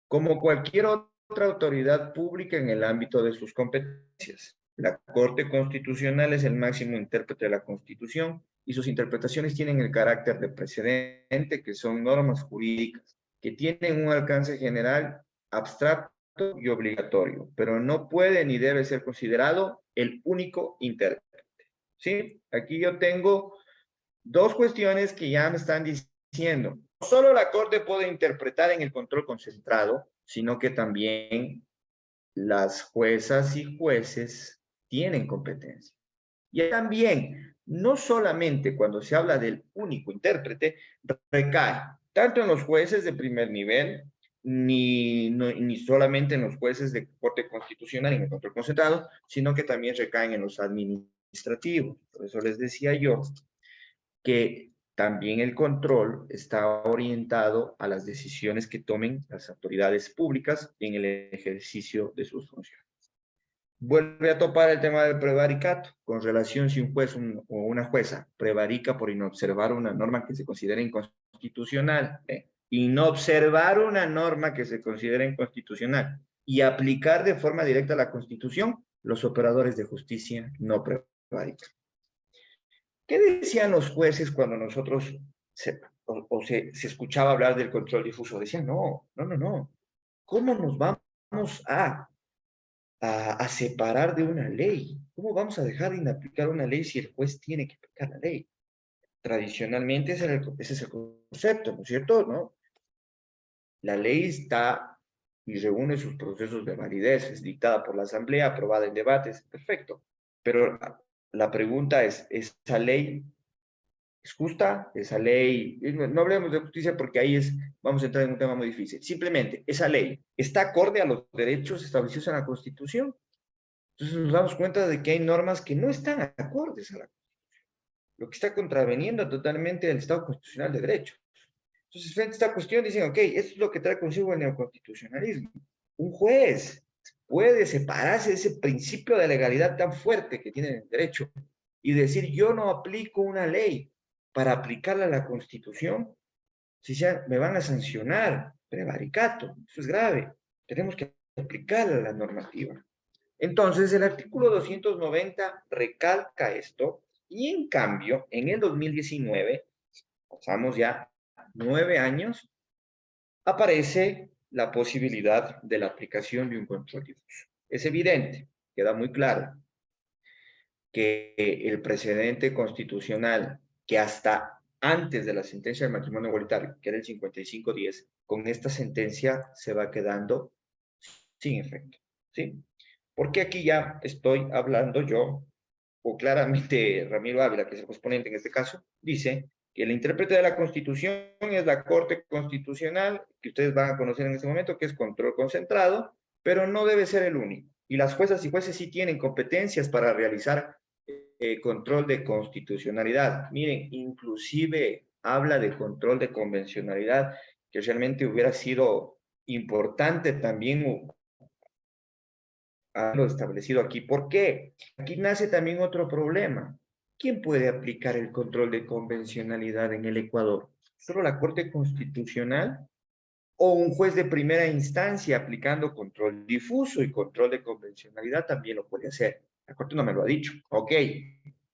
Como cualquier otra autoridad pública en el ámbito de sus competencias. La Corte Constitucional es el máximo intérprete de la Constitución y sus interpretaciones tienen el carácter de precedente, que son normas jurídicas que tienen un alcance general, abstracto y obligatorio, pero no puede ni debe ser considerado el único intérprete. ¿Sí? Aquí yo tengo dos cuestiones que ya me están diciendo. No solo la Corte puede interpretar en el control concentrado, sino que también las juezas y jueces tienen competencia. Y también, no solamente cuando se habla del único intérprete, recae tanto en los jueces de primer nivel, ni solamente en los jueces de Corte Constitucional y en el control concentrado, sino que también recaen en los administrativos. Por eso les decía yo que también el control está orientado a las decisiones que tomen las autoridades públicas en el ejercicio de sus funciones. Vuelve a topar el tema del prevaricato, con relación si un juez o una jueza prevarica por inobservar una norma que se considera inconstitucional, inobservar una norma que se considera inconstitucional y aplicar de forma directa la Constitución, los operadores de justicia no prevarican. ¿Qué decían los jueces cuando nosotros se escuchaba hablar del control difuso? Decían, no. ¿Cómo nos vamos a separar de una ley? ¿Cómo vamos a dejar de aplicar una ley si el juez tiene que aplicar la ley? Tradicionalmente ese es el concepto, ¿no es cierto? ¿No? La ley está y reúne sus procesos de validez, es dictada por la Asamblea, aprobada en debates, perfecto. Pero la pregunta es, ¿esa ley es justa? ¿Esa ley? No hablemos de justicia porque ahí vamos a entrar en un tema muy difícil. Simplemente, ¿esa ley está acorde a los derechos establecidos en la Constitución? Entonces nos damos cuenta de que hay normas que no están acordes a la Constitución, lo que está contraveniendo totalmente el Estado constitucional de derecho. Entonces, frente a esta cuestión, dicen, ok, esto es lo que trae consigo el neoconstitucionalismo. Un juez puede separarse de ese principio de legalidad tan fuerte que tiene el derecho y decir, yo no aplico una ley para aplicarla a la Constitución, si ya me van a sancionar, prevaricato, eso es grave, tenemos que aplicarla a la normativa. Entonces, el artículo 290 recalca esto y en cambio, en el 2019, pasamos ya 9 años, aparece la posibilidad de la aplicación de un control difuso. Es evidente, queda muy claro, que el precedente constitucional que hasta antes de la sentencia del matrimonio igualitario, que era el 5510, con esta sentencia se va quedando sin efecto, ¿sí? Porque aquí ya estoy hablando yo, o claramente Ramiro Ávila, que es el exponente en este caso, dice que el intérprete de la Constitución es la Corte Constitucional, que ustedes van a conocer en este momento, que es control concentrado, pero no debe ser el único. Y las juezas y jueces sí tienen competencias para realizar control de constitucionalidad. Miren, inclusive habla de control de convencionalidad, que realmente hubiera sido importante también lo establecido aquí. ¿Por qué? Aquí nace también otro problema. ¿Quién puede aplicar el control de convencionalidad en el Ecuador? ¿Solo la Corte Constitucional? ¿O un juez de primera instancia aplicando control difuso y control de convencionalidad también lo puede hacer? La Corte no me lo ha dicho. Ok,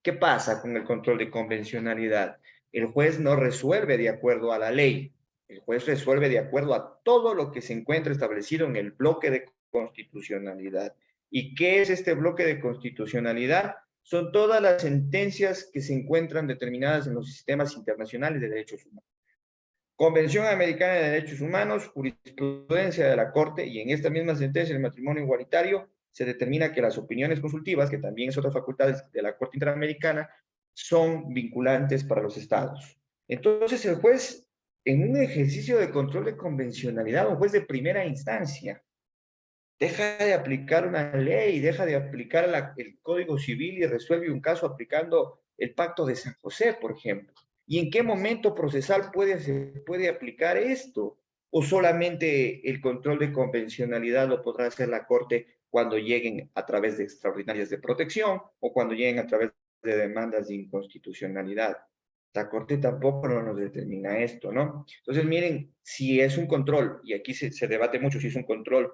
¿qué pasa con el control de convencionalidad? El juez no resuelve de acuerdo a la ley. El juez resuelve de acuerdo a todo lo que se encuentra establecido en el bloque de constitucionalidad. ¿Y qué es este bloque de constitucionalidad? Son todas las sentencias que se encuentran determinadas en los sistemas internacionales de derechos humanos. Convención Americana de Derechos Humanos, jurisprudencia de la Corte, y en esta misma sentencia del matrimonio igualitario se determina que las opiniones consultivas, que también es otra facultad de la Corte Interamericana, son vinculantes para los estados. Entonces el juez, en un ejercicio de control de convencionalidad, un juez de primera instancia, deja de aplicar una ley, deja de aplicar el Código Civil y resuelve un caso aplicando el Pacto de San José, por ejemplo. ¿Y en qué momento procesal puede aplicar esto? ¿O solamente el control de convencionalidad lo podrá hacer la Corte cuando lleguen a través de extraordinarias de protección o cuando lleguen a través de demandas de inconstitucionalidad? La Corte tampoco no nos determina esto, ¿no? Entonces, miren, si es un control, y aquí se debate mucho si es un control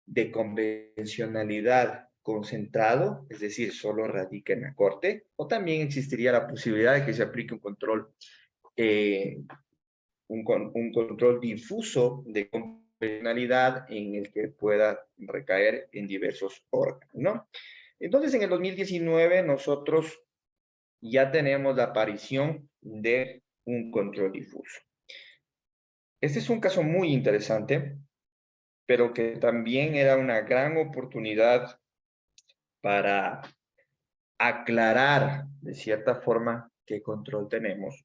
de convencionalidad concentrado, es decir, solo radica en la Corte, o también existiría la posibilidad de que se aplique un control, un control difuso de convencionalidad en el que pueda recaer en diversos órganos, ¿no? Entonces, en el 2019 nosotros ya tenemos la aparición de un control difuso. Este es un caso muy interesante, pero que también era una gran oportunidad para aclarar de cierta forma qué control tenemos.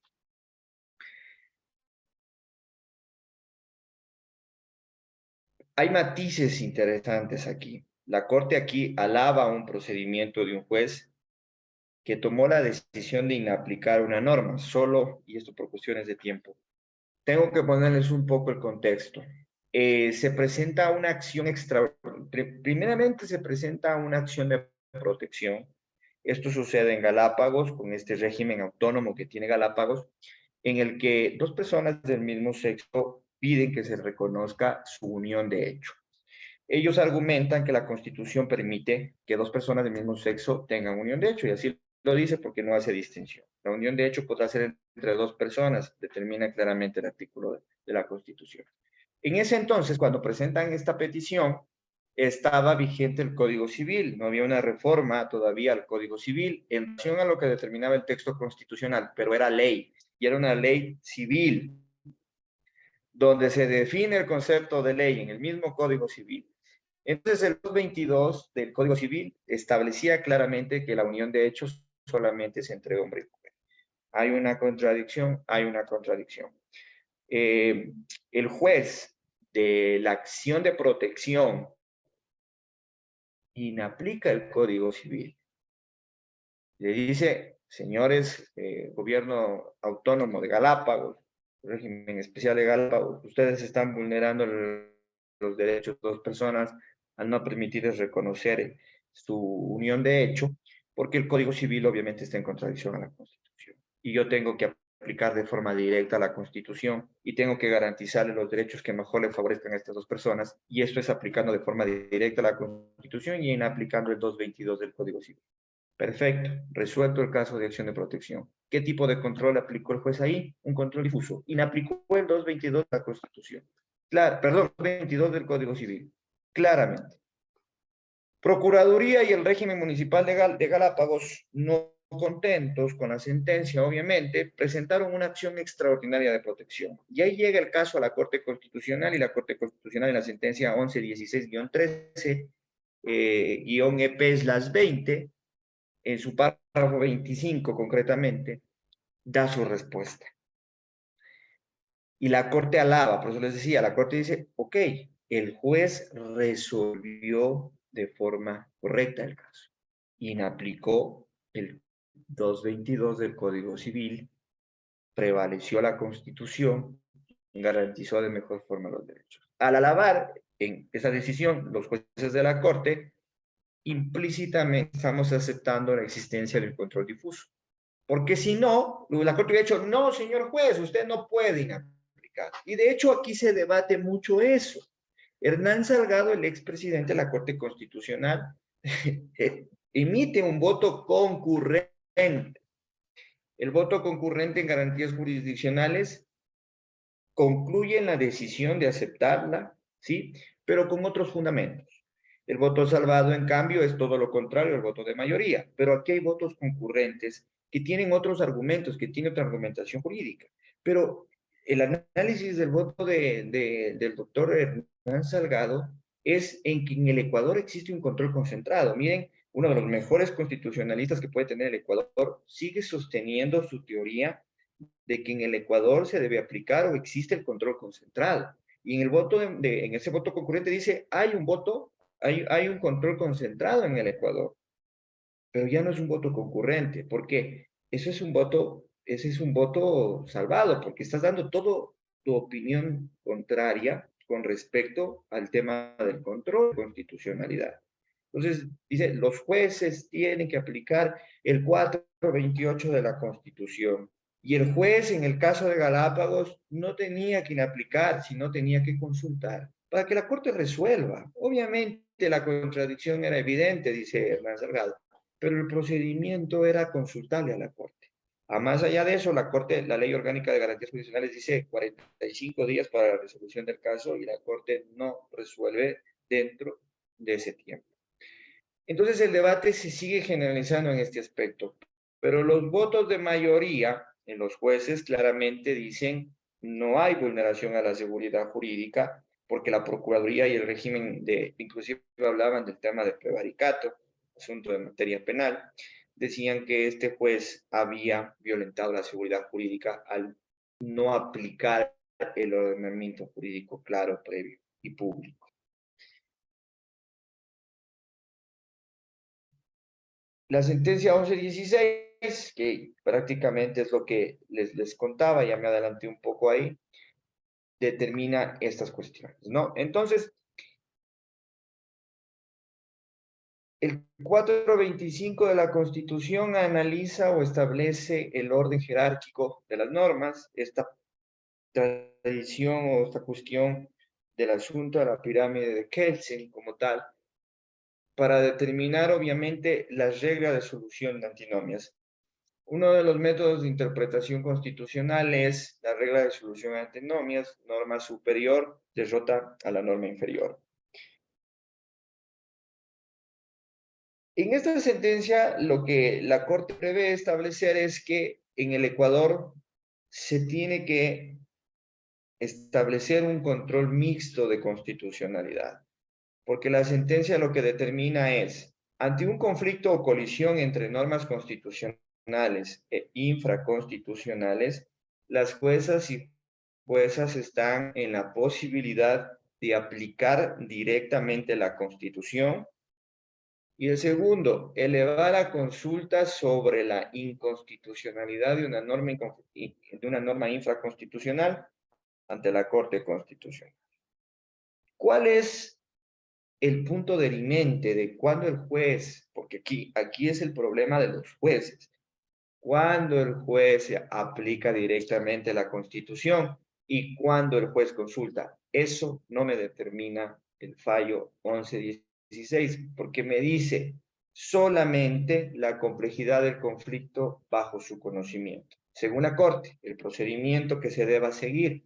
Hay matices interesantes aquí. La Corte aquí alaba un procedimiento de un juez que tomó la decisión de inaplicar una norma, solo, y esto por cuestiones de tiempo. Tengo que ponerles un poco el contexto. Se presenta una acción primeramente se presenta una acción de protección. Esto sucede en Galápagos, con este régimen autónomo que tiene Galápagos, en el que dos personas del mismo sexo piden que se reconozca su unión de hecho. Ellos argumentan que la Constitución permite que dos personas del mismo sexo tengan unión de hecho, y así lo dice porque no hace distinción. La unión de hecho podrá ser entre dos personas, determina claramente el artículo de la Constitución. En ese entonces, cuando presentan esta petición, estaba vigente el Código Civil, no había una reforma todavía al Código Civil en relación a lo que determinaba el texto constitucional, pero era ley, y era una ley civil, donde se define el concepto de ley en el mismo Código Civil. Entonces, el 222 del Código Civil establecía claramente que la unión de hechos solamente es entre hombre y mujer. Hay una contradicción, hay una contradicción. El juez de la acción de protección inaplica el Código Civil. Le dice, señores, gobierno autónomo de Galápagos, régimen especial de Galápagos, ustedes están vulnerando los derechos de dos personas al no permitirles reconocer su unión de hecho, porque el Código Civil obviamente está en contradicción a la Constitución. Y yo tengo que aplicar de forma directa la Constitución y tengo que garantizarle los derechos que mejor le favorezcan a estas dos personas, y esto es aplicando de forma directa la Constitución y aplicando el 222 del Código Civil. Perfecto, resuelto el caso de acción de protección. ¿Qué tipo de control aplicó el juez ahí? Un control difuso. Inaplicó el 222 de la Constitución. Claro, perdón, 22 del Código Civil. Claramente. Procuraduría y el régimen municipal de Galápagos, no contentos con la sentencia, obviamente, presentaron una acción extraordinaria de protección. Y ahí llega el caso a la Corte Constitucional, y la Corte Constitucional en la sentencia 1116-13, EP/20, en su párrafo 25 concretamente, da su respuesta. Y la Corte alaba, por eso les decía, la Corte dice, ok, el juez resolvió de forma correcta el caso. Inaplicó el 222 del Código Civil, prevaleció la Constitución, garantizó de mejor forma los derechos. Al alabar en esa decisión los jueces de la Corte, implícitamente estamos aceptando la existencia del control difuso. Porque si no, la Corte hubiera dicho, no, señor juez, usted no puede inaplicar. Y de hecho aquí se debate mucho eso. Hernán Salgado, el expresidente de la Corte Constitucional, emite un voto concurrente. El voto concurrente en garantías jurisdiccionales concluye en la decisión de aceptarla, ¿sí? Pero con otros fundamentos. El voto salvado, en cambio, es todo lo contrario al voto de mayoría, pero aquí hay votos concurrentes que tienen otros argumentos, que tienen otra argumentación jurídica. Pero el análisis del voto del doctor Hernán Salgado es en que en el Ecuador existe un control concentrado. Miren, uno de los mejores constitucionalistas que puede tener el Ecuador sigue sosteniendo su teoría de que en el Ecuador se debe aplicar o existe el control concentrado. Y en el voto en ese voto concurrente dice, hay un control concentrado en el Ecuador, pero ya no es un voto concurrente, porque ese es un voto salvado, porque estás dando todo tu opinión contraria con respecto al tema del control de constitucionalidad. Entonces, dice, los jueces tienen que aplicar el 428 de la Constitución. Y el juez, en el caso de Galápagos, no tenía que inaplicar, sino tenía que consultar para que la Corte resuelva. Obviamente la contradicción era evidente, dice Hernán Salgado, pero el procedimiento era consultarle a la Corte. A más allá de eso, la Corte, la Ley Orgánica de Garantías Jurisdiccionales dice 45 días para la resolución del caso y la Corte no resuelve dentro de ese tiempo. Entonces el debate se sigue generalizando en este aspecto, pero los votos de mayoría en los jueces claramente dicen no hay vulneración a la seguridad jurídica porque la Procuraduría y el régimen inclusive hablaban del tema de prevaricato, asunto de materia penal, decían que este juez había violentado la seguridad jurídica al no aplicar el ordenamiento jurídico claro, previo y público. La sentencia 1116, que prácticamente es lo que les contaba, ya me adelanté un poco ahí, determina estas cuestiones, ¿no? Entonces, el 425 de la Constitución analiza o establece el orden jerárquico de las normas, esta tradición o esta cuestión del asunto de la pirámide de Kelsen como tal, para determinar obviamente las reglas de solución de antinomias. Uno de los métodos de interpretación constitucional es la regla de solución de antinomias, norma superior derrota a la norma inferior. En esta sentencia, lo que la Corte prevé establecer es que en el Ecuador se tiene que establecer un control mixto de constitucionalidad, porque la sentencia lo que determina es, ante un conflicto o colisión entre normas constitucionales e infraconstitucionales, las juezas y juezas están en la posibilidad de aplicar directamente la Constitución. Y el segundo, elevar a consulta sobre la inconstitucionalidad de una norma infraconstitucional ante la Corte Constitucional. ¿Cuál es el punto dirimente de cuando el juez, porque aquí es el problema de los jueces, cuando el juez aplica directamente la Constitución y cuando el juez consulta? Eso no me determina el fallo 1116, porque me dice solamente la complejidad del conflicto bajo su conocimiento. Según la Corte, el procedimiento que se deba seguir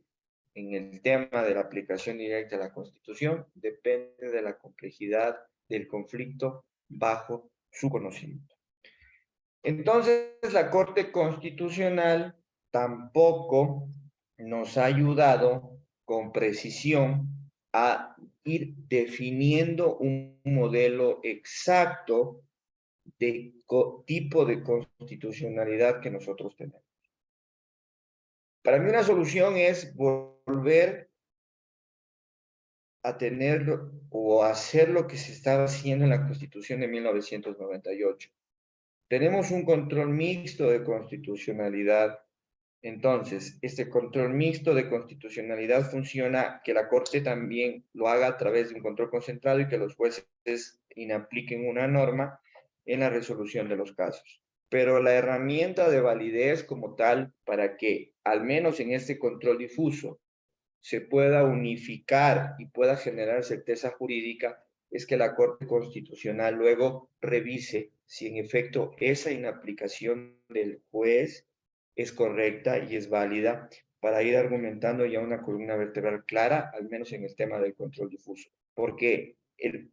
en el tema de la aplicación directa de la Constitución depende de la complejidad del conflicto bajo su conocimiento. Entonces, la Corte Constitucional tampoco nos ha ayudado con precisión a ir definiendo un modelo exacto de tipo de constitucionalidad que nosotros tenemos. Para mí una solución es volver a tener o hacer lo que se estaba haciendo en la Constitución de 1998. Tenemos un control mixto de constitucionalidad. Entonces, este control mixto de constitucionalidad funciona que la Corte también lo haga a través de un control concentrado y que los jueces inapliquen una norma en la resolución de los casos. Pero la herramienta de validez como tal, para que al menos en este control difuso se pueda unificar y pueda generar certeza jurídica, es que la Corte Constitucional luego revise si en efecto esa inaplicación del juez es correcta y es válida para ir argumentando ya una columna vertebral clara, al menos en el tema del control difuso. Porque el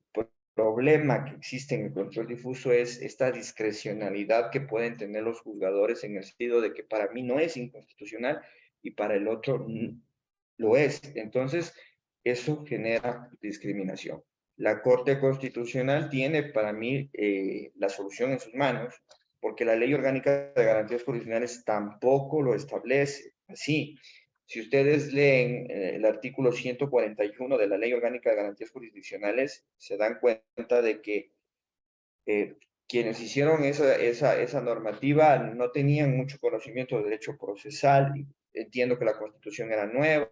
problema que existe en el control difuso es esta discrecionalidad que pueden tener los juzgadores en el sentido de que para mí no es inconstitucional y para el otro lo es. Entonces, eso genera discriminación. La Corte Constitucional tiene para mí la solución en sus manos, porque la Ley Orgánica de Garantías Jurisdiccionales tampoco lo establece así. Si ustedes leen el artículo 141 de la Ley Orgánica de Garantías Jurisdiccionales, se dan cuenta de que quienes hicieron esa normativa no tenían mucho conocimiento de derecho procesal. Entiendo que la Constitución era nueva,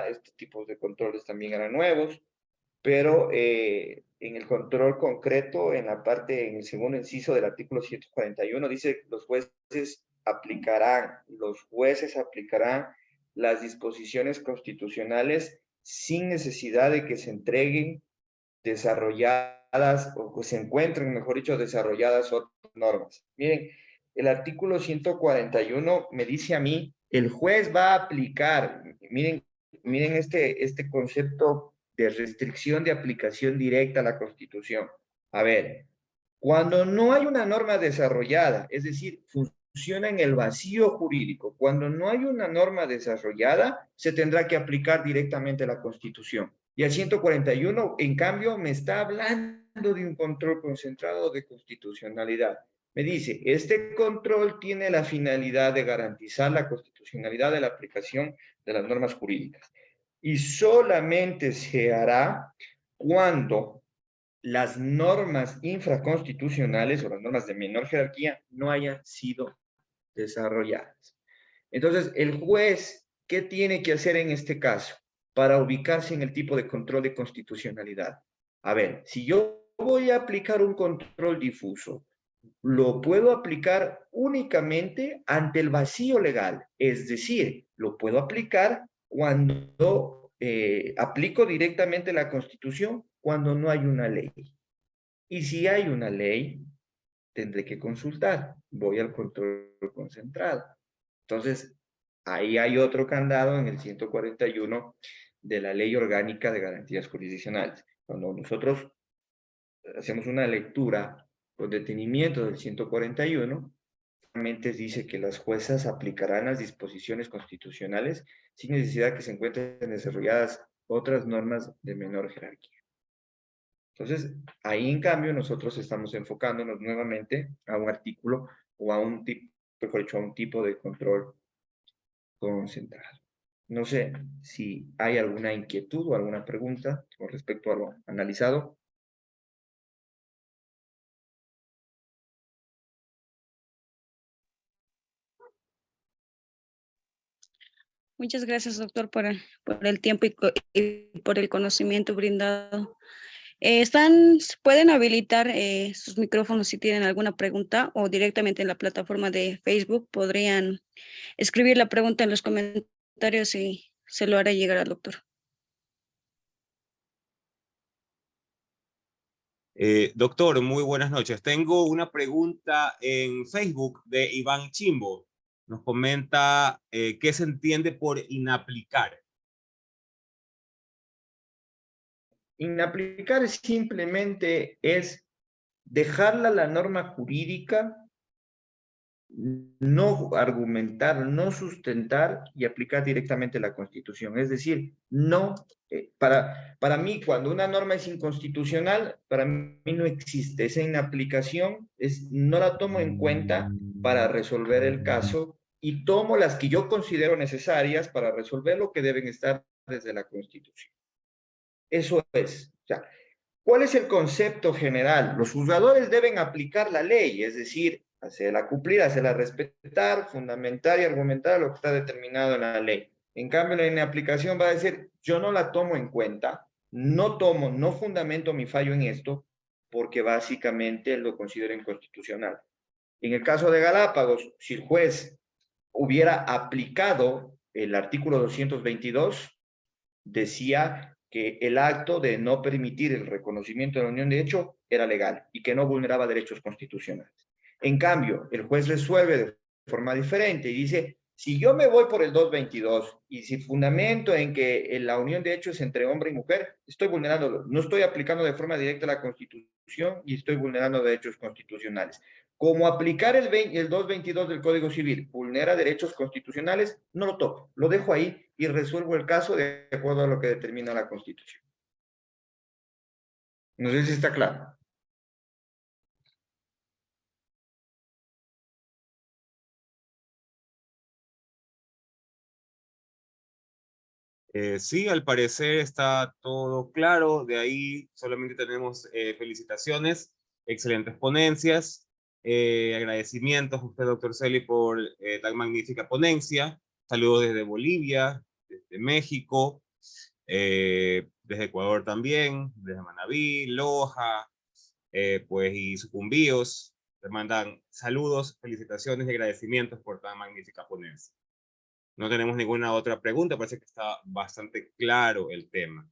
estos tipos de controles también eran nuevos, pero en el control concreto, en la parte, en el segundo inciso del artículo 141, dice que los jueces los jueces aplicarán las disposiciones constitucionales sin necesidad de que se entreguen desarrolladas o que se encuentren, mejor dicho, desarrolladas otras normas. Miren, el artículo 141 me dice a mí, el juez va a aplicar, miren este concepto de restricción de aplicación directa a la Constitución. A ver, cuando no hay una norma desarrollada, es decir, funciona en el vacío jurídico, cuando no hay una norma desarrollada, se tendrá que aplicar directamente la Constitución. Y el 141, en cambio, me está hablando de un control concentrado de constitucionalidad. Me dice, este control tiene la finalidad de garantizar la constitucionalidad de la aplicación de las normas jurídicas. Y solamente se hará cuando las normas infraconstitucionales o las normas de menor jerarquía no hayan sido desarrolladas. Entonces, el juez, ¿qué tiene que hacer en este caso para ubicarse en el tipo de control de constitucionalidad? A ver, si yo voy a aplicar un control difuso, lo puedo aplicar únicamente ante el vacío legal, es decir, lo puedo aplicar cuando aplico directamente la Constitución, cuando no hay una ley. Y si hay una ley, tendré que consultar, voy al control concentrado. Entonces, ahí hay otro candado en el 141 de la Ley Orgánica de Garantías Jurisdiccionales. Cuando nosotros hacemos una lectura con detenimiento del 141, realmente dice que las juezas aplicarán las disposiciones constitucionales sin necesidad que se encuentren desarrolladas otras normas de menor jerarquía. Entonces, ahí en cambio nosotros estamos enfocándonos nuevamente a un artículo o a un tipo, mejor dicho, a un tipo de control concentrado. No sé si hay alguna inquietud o alguna pregunta con respecto a lo analizado. Muchas gracias, doctor, por el tiempo y por el conocimiento brindado. Pueden habilitar sus micrófonos si tienen alguna pregunta o directamente en la plataforma de Facebook podrían escribir la pregunta en los comentarios y se lo haré llegar al doctor. Doctor, muy buenas noches. Tengo una pregunta en Facebook de Iván Chimbo. Nos comenta qué se entiende por inaplicar. Inaplicar simplemente es dejarla la norma jurídica, no argumentar, no sustentar y aplicar directamente la Constitución. Es decir, no, para mí, cuando una norma es inconstitucional, para mí no existe. Esa inaplicación no la tomo en cuenta para resolver el caso y tomo las que yo considero necesarias para resolver lo que deben estar desde la Constitución. Eso es. O sea, ¿cuál es el concepto general? Los juzgadores deben aplicar la ley, es decir, hacerla cumplir, hacerla respetar, fundamentar y argumentar lo que está determinado en la ley. En cambio, la inaplicación va a decir, yo no la tomo en cuenta, no fundamento mi fallo en esto, porque básicamente lo considero inconstitucional. En el caso de Galápagos, si el juez hubiera aplicado el artículo 222, decía que el acto de no permitir el reconocimiento de la unión de hecho era legal y que no vulneraba derechos constitucionales. En cambio, el juez resuelve de forma diferente y dice, si yo me voy por el 222 y si fundamento en que la unión de hecho es entre hombre y mujer, estoy vulnerándolo. No estoy aplicando de forma directa la Constitución y estoy vulnerando derechos constitucionales. Como aplicar el 222 del Código Civil vulnera derechos constitucionales, no lo toco, lo dejo ahí y resuelvo el caso de acuerdo a lo que determina la Constitución. No sé si está claro. Sí, al parecer está todo claro. De ahí solamente tenemos felicitaciones, excelentes ponencias, agradecimientos a usted, doctor Celi, por tan magnífica ponencia. Saludos desde Bolivia, desde México, desde Ecuador también, desde Manabí, Loja, pues y Sucumbíos. Te mandan saludos, felicitaciones y agradecimientos por tan magnífica ponencia. No tenemos ninguna otra pregunta, parece que está bastante claro el tema.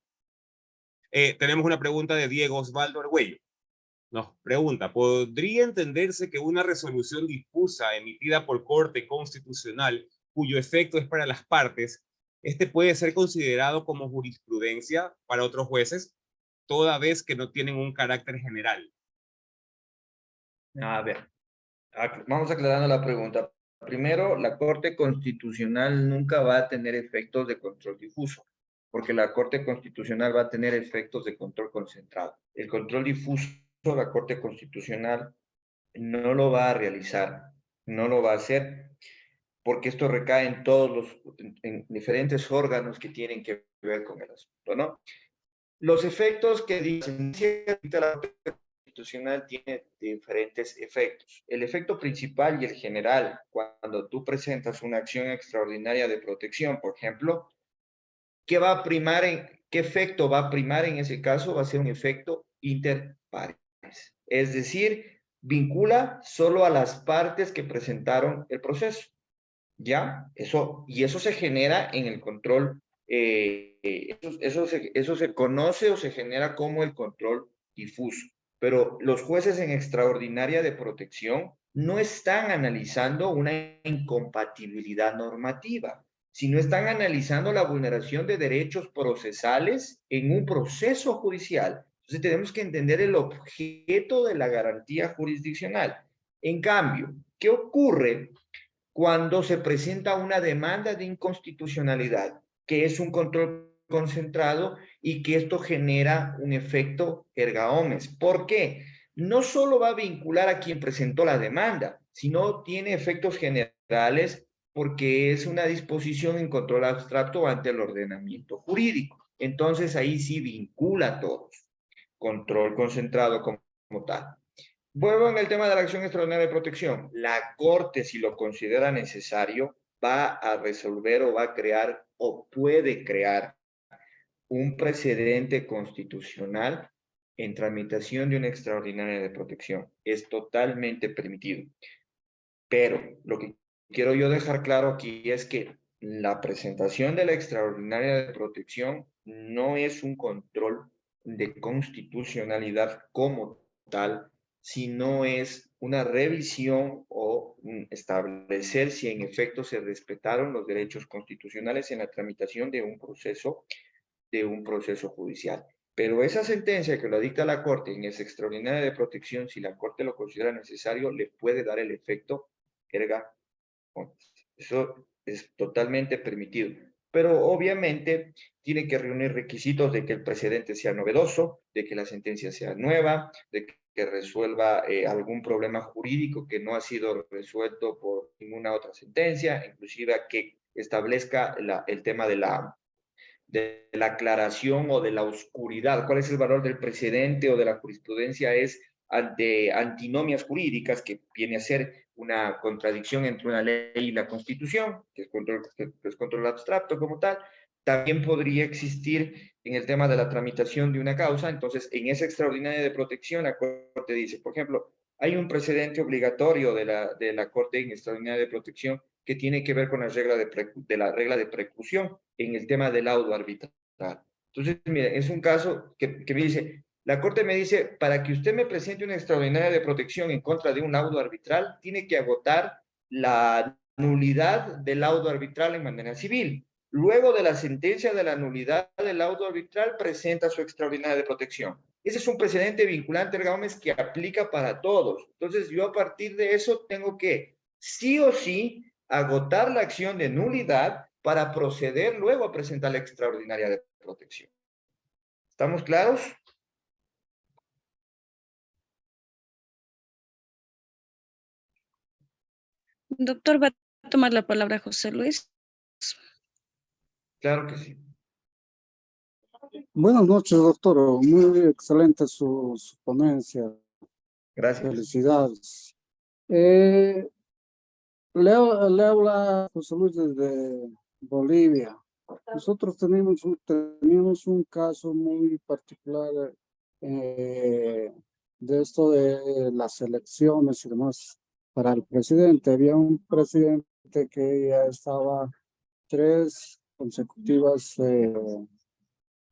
Tenemos una pregunta de Diego Osvaldo Argüello. Nos pregunta, ¿podría entenderse que una resolución difusa emitida por Corte Constitucional, cuyo efecto es para las partes, puede ser considerado como jurisprudencia para otros jueces, toda vez que no tienen un carácter general? A ver, vamos aclarando la pregunta. Primero, la Corte Constitucional nunca va a tener efectos de control difuso, porque la Corte Constitucional va a tener efectos de control concentrado. El control difuso, la Corte Constitucional no lo va a realizar, no lo va a hacer, porque esto recae en en diferentes órganos que tienen que ver con el asunto, ¿no? Los efectos que dice la Corte Constitucional tiene diferentes efectos. El efecto principal y el general, cuando tú presentas una acción extraordinaria de protección, por ejemplo, ¿qué efecto va a primar en ese caso? Va a ser un efecto inter pares. Es decir, vincula solo a las partes que presentaron el proceso. ¿Ya? Eso se genera en el control, eso se conoce o se genera como el control difuso. Pero los jueces en extraordinaria de protección no están analizando una incompatibilidad normativa, sino están analizando la vulneración de derechos procesales en un proceso judicial. Entonces tenemos que entender el objeto de la garantía jurisdiccional. En cambio, ¿qué ocurre cuando se presenta una demanda de inconstitucionalidad, que es un control concentrado y que esto genera un efecto erga omnes? ¿Por qué? No solo va a vincular a quien presentó la demanda, sino tiene efectos generales porque es una disposición en control abstracto ante el ordenamiento jurídico. Entonces ahí sí vincula a todos. Control concentrado como tal. Vuelvo en el tema de la acción extraordinaria de protección. La Corte, si lo considera necesario, va a resolver o va a crear o puede crear un precedente constitucional en tramitación de una extraordinaria de protección. Es totalmente permitido. Pero lo que quiero yo dejar claro aquí es que la presentación de la extraordinaria de protección no es un control de constitucionalidad como tal, sino es una revisión o establecer si en efecto se respetaron los derechos constitucionales en la tramitación de un proceso judicial. Pero esa sentencia que lo dicta la Corte en esa extraordinaria de protección, si la Corte lo considera necesario, le puede dar el efecto erga omnes. Eso es totalmente permitido. Pero obviamente tiene que reunir requisitos de que el precedente sea novedoso, de que la sentencia sea nueva, de que resuelva algún problema jurídico que no ha sido resuelto por ninguna otra sentencia, inclusive que establezca el tema de la aclaración o de la oscuridad. ¿Cuál es el valor del precedente o de la jurisprudencia? Es ante antinomias jurídicas, que viene a ser una contradicción entre una ley y la Constitución, que es control abstracto como tal. También podría existir en el tema de la tramitación de una causa. Entonces, en esa extraordinaria de protección, la Corte dice, por ejemplo, hay un precedente obligatorio de la Corte en extraordinaria de protección que tiene que ver con la regla de preclusión en el tema del laudo arbitral. Entonces, mire, es un caso que me dice, la Corte me dice, para que usted me presente una extraordinaria de protección en contra de un laudo arbitral, tiene que agotar la nulidad del laudo arbitral en manera civil. Luego de la sentencia de la nulidad del laudo arbitral, presenta su extraordinaria de protección. Ese es un precedente vinculante, erga omnes, que aplica para todos. Entonces, yo a partir de eso tengo que, sí o sí, agotar la acción de nulidad para proceder luego a presentar la extraordinaria de protección. ¿Estamos claros? Doctor, va a tomar la palabra José Luis. Claro que sí. Buenas noches, doctor. Muy excelente su ponencia. Gracias. Felicidades. Le habla José Luis desde Bolivia. Nosotros teníamos un caso muy particular de esto de las elecciones y demás para el presidente. Había un presidente que ya estaba 3 consecutivas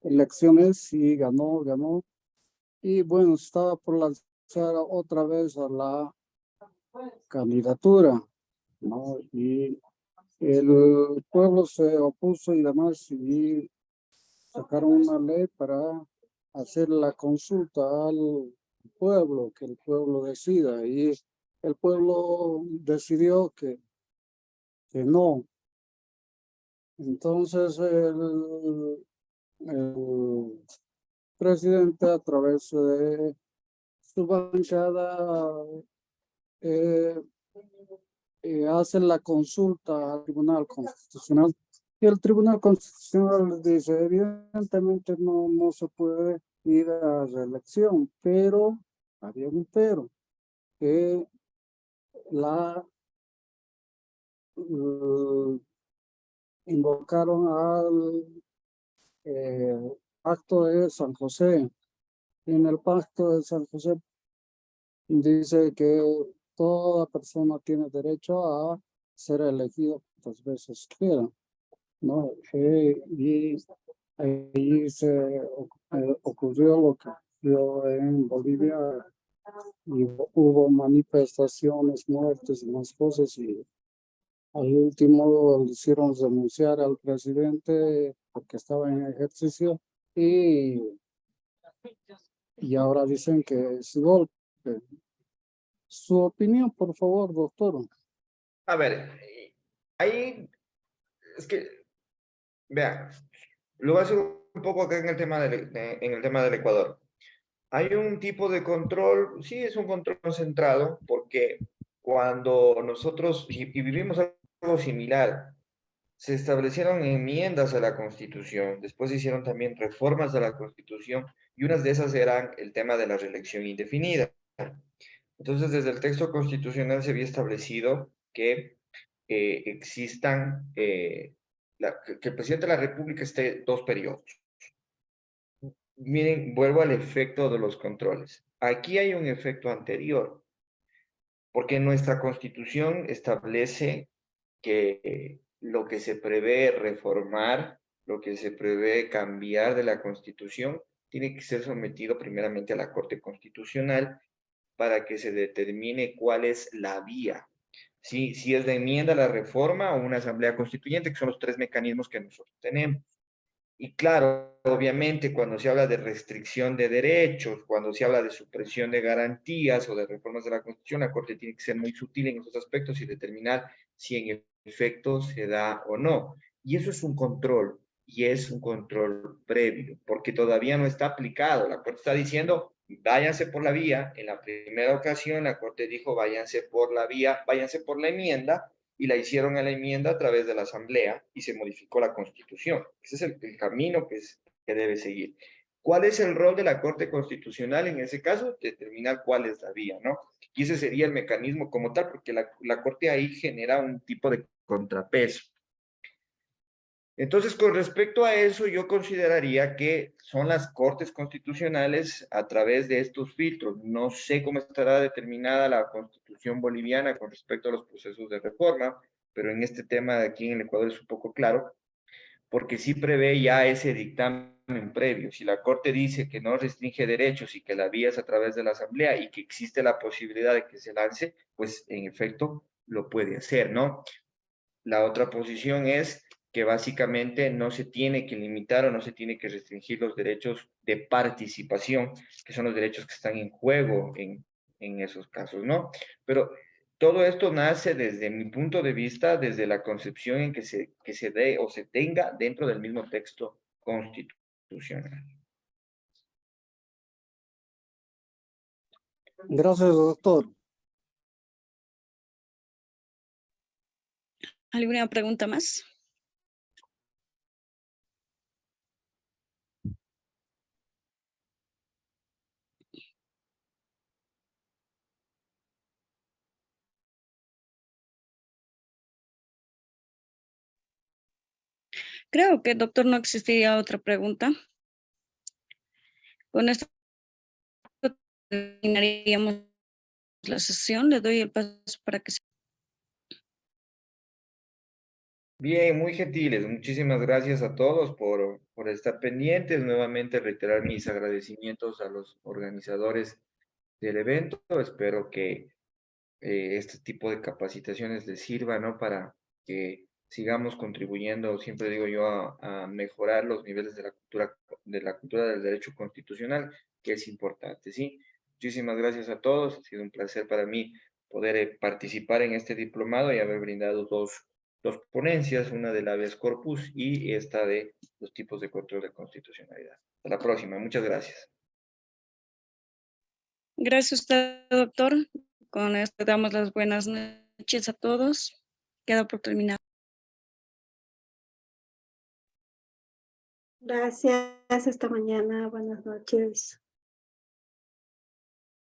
elecciones y ganó. Y bueno, estaba por lanzar otra vez a la candidatura, ¿no? Y el pueblo se opuso y demás y sacaron una ley para hacer la consulta al pueblo, que el pueblo decida. Y el pueblo decidió que no. Entonces el presidente a través de su bancada eh, hace la consulta al Tribunal Constitucional y el Tribunal Constitucional dice, evidentemente no se puede ir a reelección, pero había un pero, que la invocaron al Pacto de San José. Y en el Pacto de San José dice que toda persona tiene derecho a ser elegido cuantas veces quiera, ¿no? Y ahí ocurrió lo que ocurrió en Bolivia y hubo manifestaciones, muertes y más cosas y al último le hicieron renunciar al presidente porque estaba en ejercicio y ahora dicen que es golpe. Su opinión, por favor, doctor. A ver, ahí es que, vea, lo voy a hacer un poco acá en el tema en el tema del Ecuador. Hay un tipo de control, sí es un control concentrado, porque cuando nosotros, y vivimos algo similar, se establecieron enmiendas a la Constitución, después se hicieron también reformas a la Constitución, y unas de esas eran el tema de la reelección indefinida. Entonces, desde el texto constitucional se había establecido que existan, que el presidente de la República esté 2 periodos. Miren, vuelvo al efecto de los controles. Aquí hay un efecto anterior, porque nuestra Constitución establece que lo que se prevé reformar, lo que se prevé cambiar de la Constitución, tiene que ser sometido primeramente a la Corte Constitucional para que se determine cuál es la vía. Si es de enmienda a la reforma o una asamblea constituyente, que son los 3 mecanismos que nosotros tenemos. Y claro, obviamente, cuando se habla de restricción de derechos, cuando se habla de supresión de garantías o de reformas de la Constitución, la Corte tiene que ser muy sutil en esos aspectos y determinar si en efecto se da o no. Y eso es un control, y es un control previo, porque todavía no está aplicado. La Corte está diciendo, váyanse por la vía. En la primera ocasión, la Corte dijo, váyanse por la vía, váyanse por la enmienda, y la hicieron a la enmienda a través de la Asamblea y se modificó la Constitución. Ese es el camino que debe seguir. ¿Cuál es el rol de la Corte Constitucional en ese caso? Determinar cuál es la vía, ¿no? Y ese sería el mecanismo como tal, porque la Corte ahí genera un tipo de contrapeso. Entonces, con respecto a eso, yo consideraría que son las Cortes Constitucionales a través de estos filtros. No sé cómo estará determinada la Constitución boliviana con respecto a los procesos de reforma, pero en este tema de aquí en el Ecuador es un poco claro, porque sí prevé ya ese dictamen previo. Si la Corte dice que no restringe derechos y que la vía es a través de la Asamblea y que existe la posibilidad de que se lance, pues en efecto lo puede hacer, ¿no? La otra posición es que básicamente no se tiene que limitar o no se tiene que restringir los derechos de participación, que son los derechos que están en juego en esos casos, ¿no? Pero todo esto nace desde mi punto de vista, desde la concepción en que se dé o se tenga dentro del mismo texto constitucional. Gracias, doctor. ¿Alguna pregunta más? Creo que, doctor, no existiría otra pregunta. Con esto terminaríamos la sesión. Le doy el paso para que se... Bien, muy gentiles. Muchísimas gracias a todos por estar pendientes. Nuevamente reiterar mis agradecimientos a los organizadores del evento. Espero que este tipo de capacitaciones les sirva, ¿no? Para que sigamos contribuyendo, siempre digo yo, a mejorar los niveles de la cultura del derecho constitucional, que es importante, ¿sí? Muchísimas gracias a todos. Ha sido un placer para mí poder participar en este diplomado y haber brindado dos ponencias, una del habeas corpus y esta de los tipos de control de constitucionalidad. Hasta la próxima. Muchas gracias. Gracias a usted, doctor. Con esto damos las buenas noches a todos. Queda por terminar. Gracias, hasta mañana, buenas noches.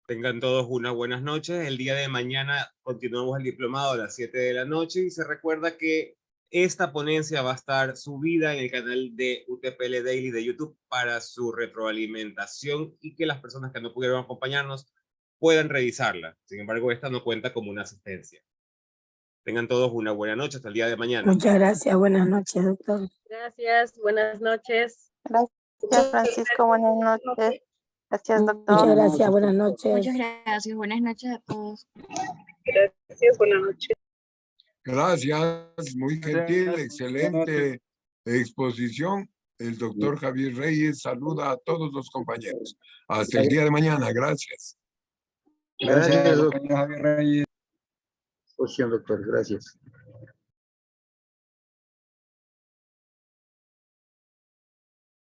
Tengan todos unas buenas noches. El día de mañana continuamos el diplomado a las 7 de la noche y se recuerda que esta ponencia va a estar subida en el canal de UTPL Daily de YouTube para su retroalimentación y que las personas que no pudieron acompañarnos puedan revisarla. Sin embargo, esta no cuenta como una asistencia. Tengan todos una buena noche hasta el día de mañana. Muchas gracias. Buenas noches, doctor. Gracias, buenas noches. Gracias, Francisco. Buenas noches. Gracias, doctor. Muchas gracias. Buenas noches. Muchas gracias. Buenas noches a todos. Gracias, buenas noches. Gracias, muy gentil, excelente exposición. El doctor Javier Reyes saluda a todos los compañeros. Hasta el día de mañana. Gracias. Gracias, doctor Javier Reyes. Doctor, gracias.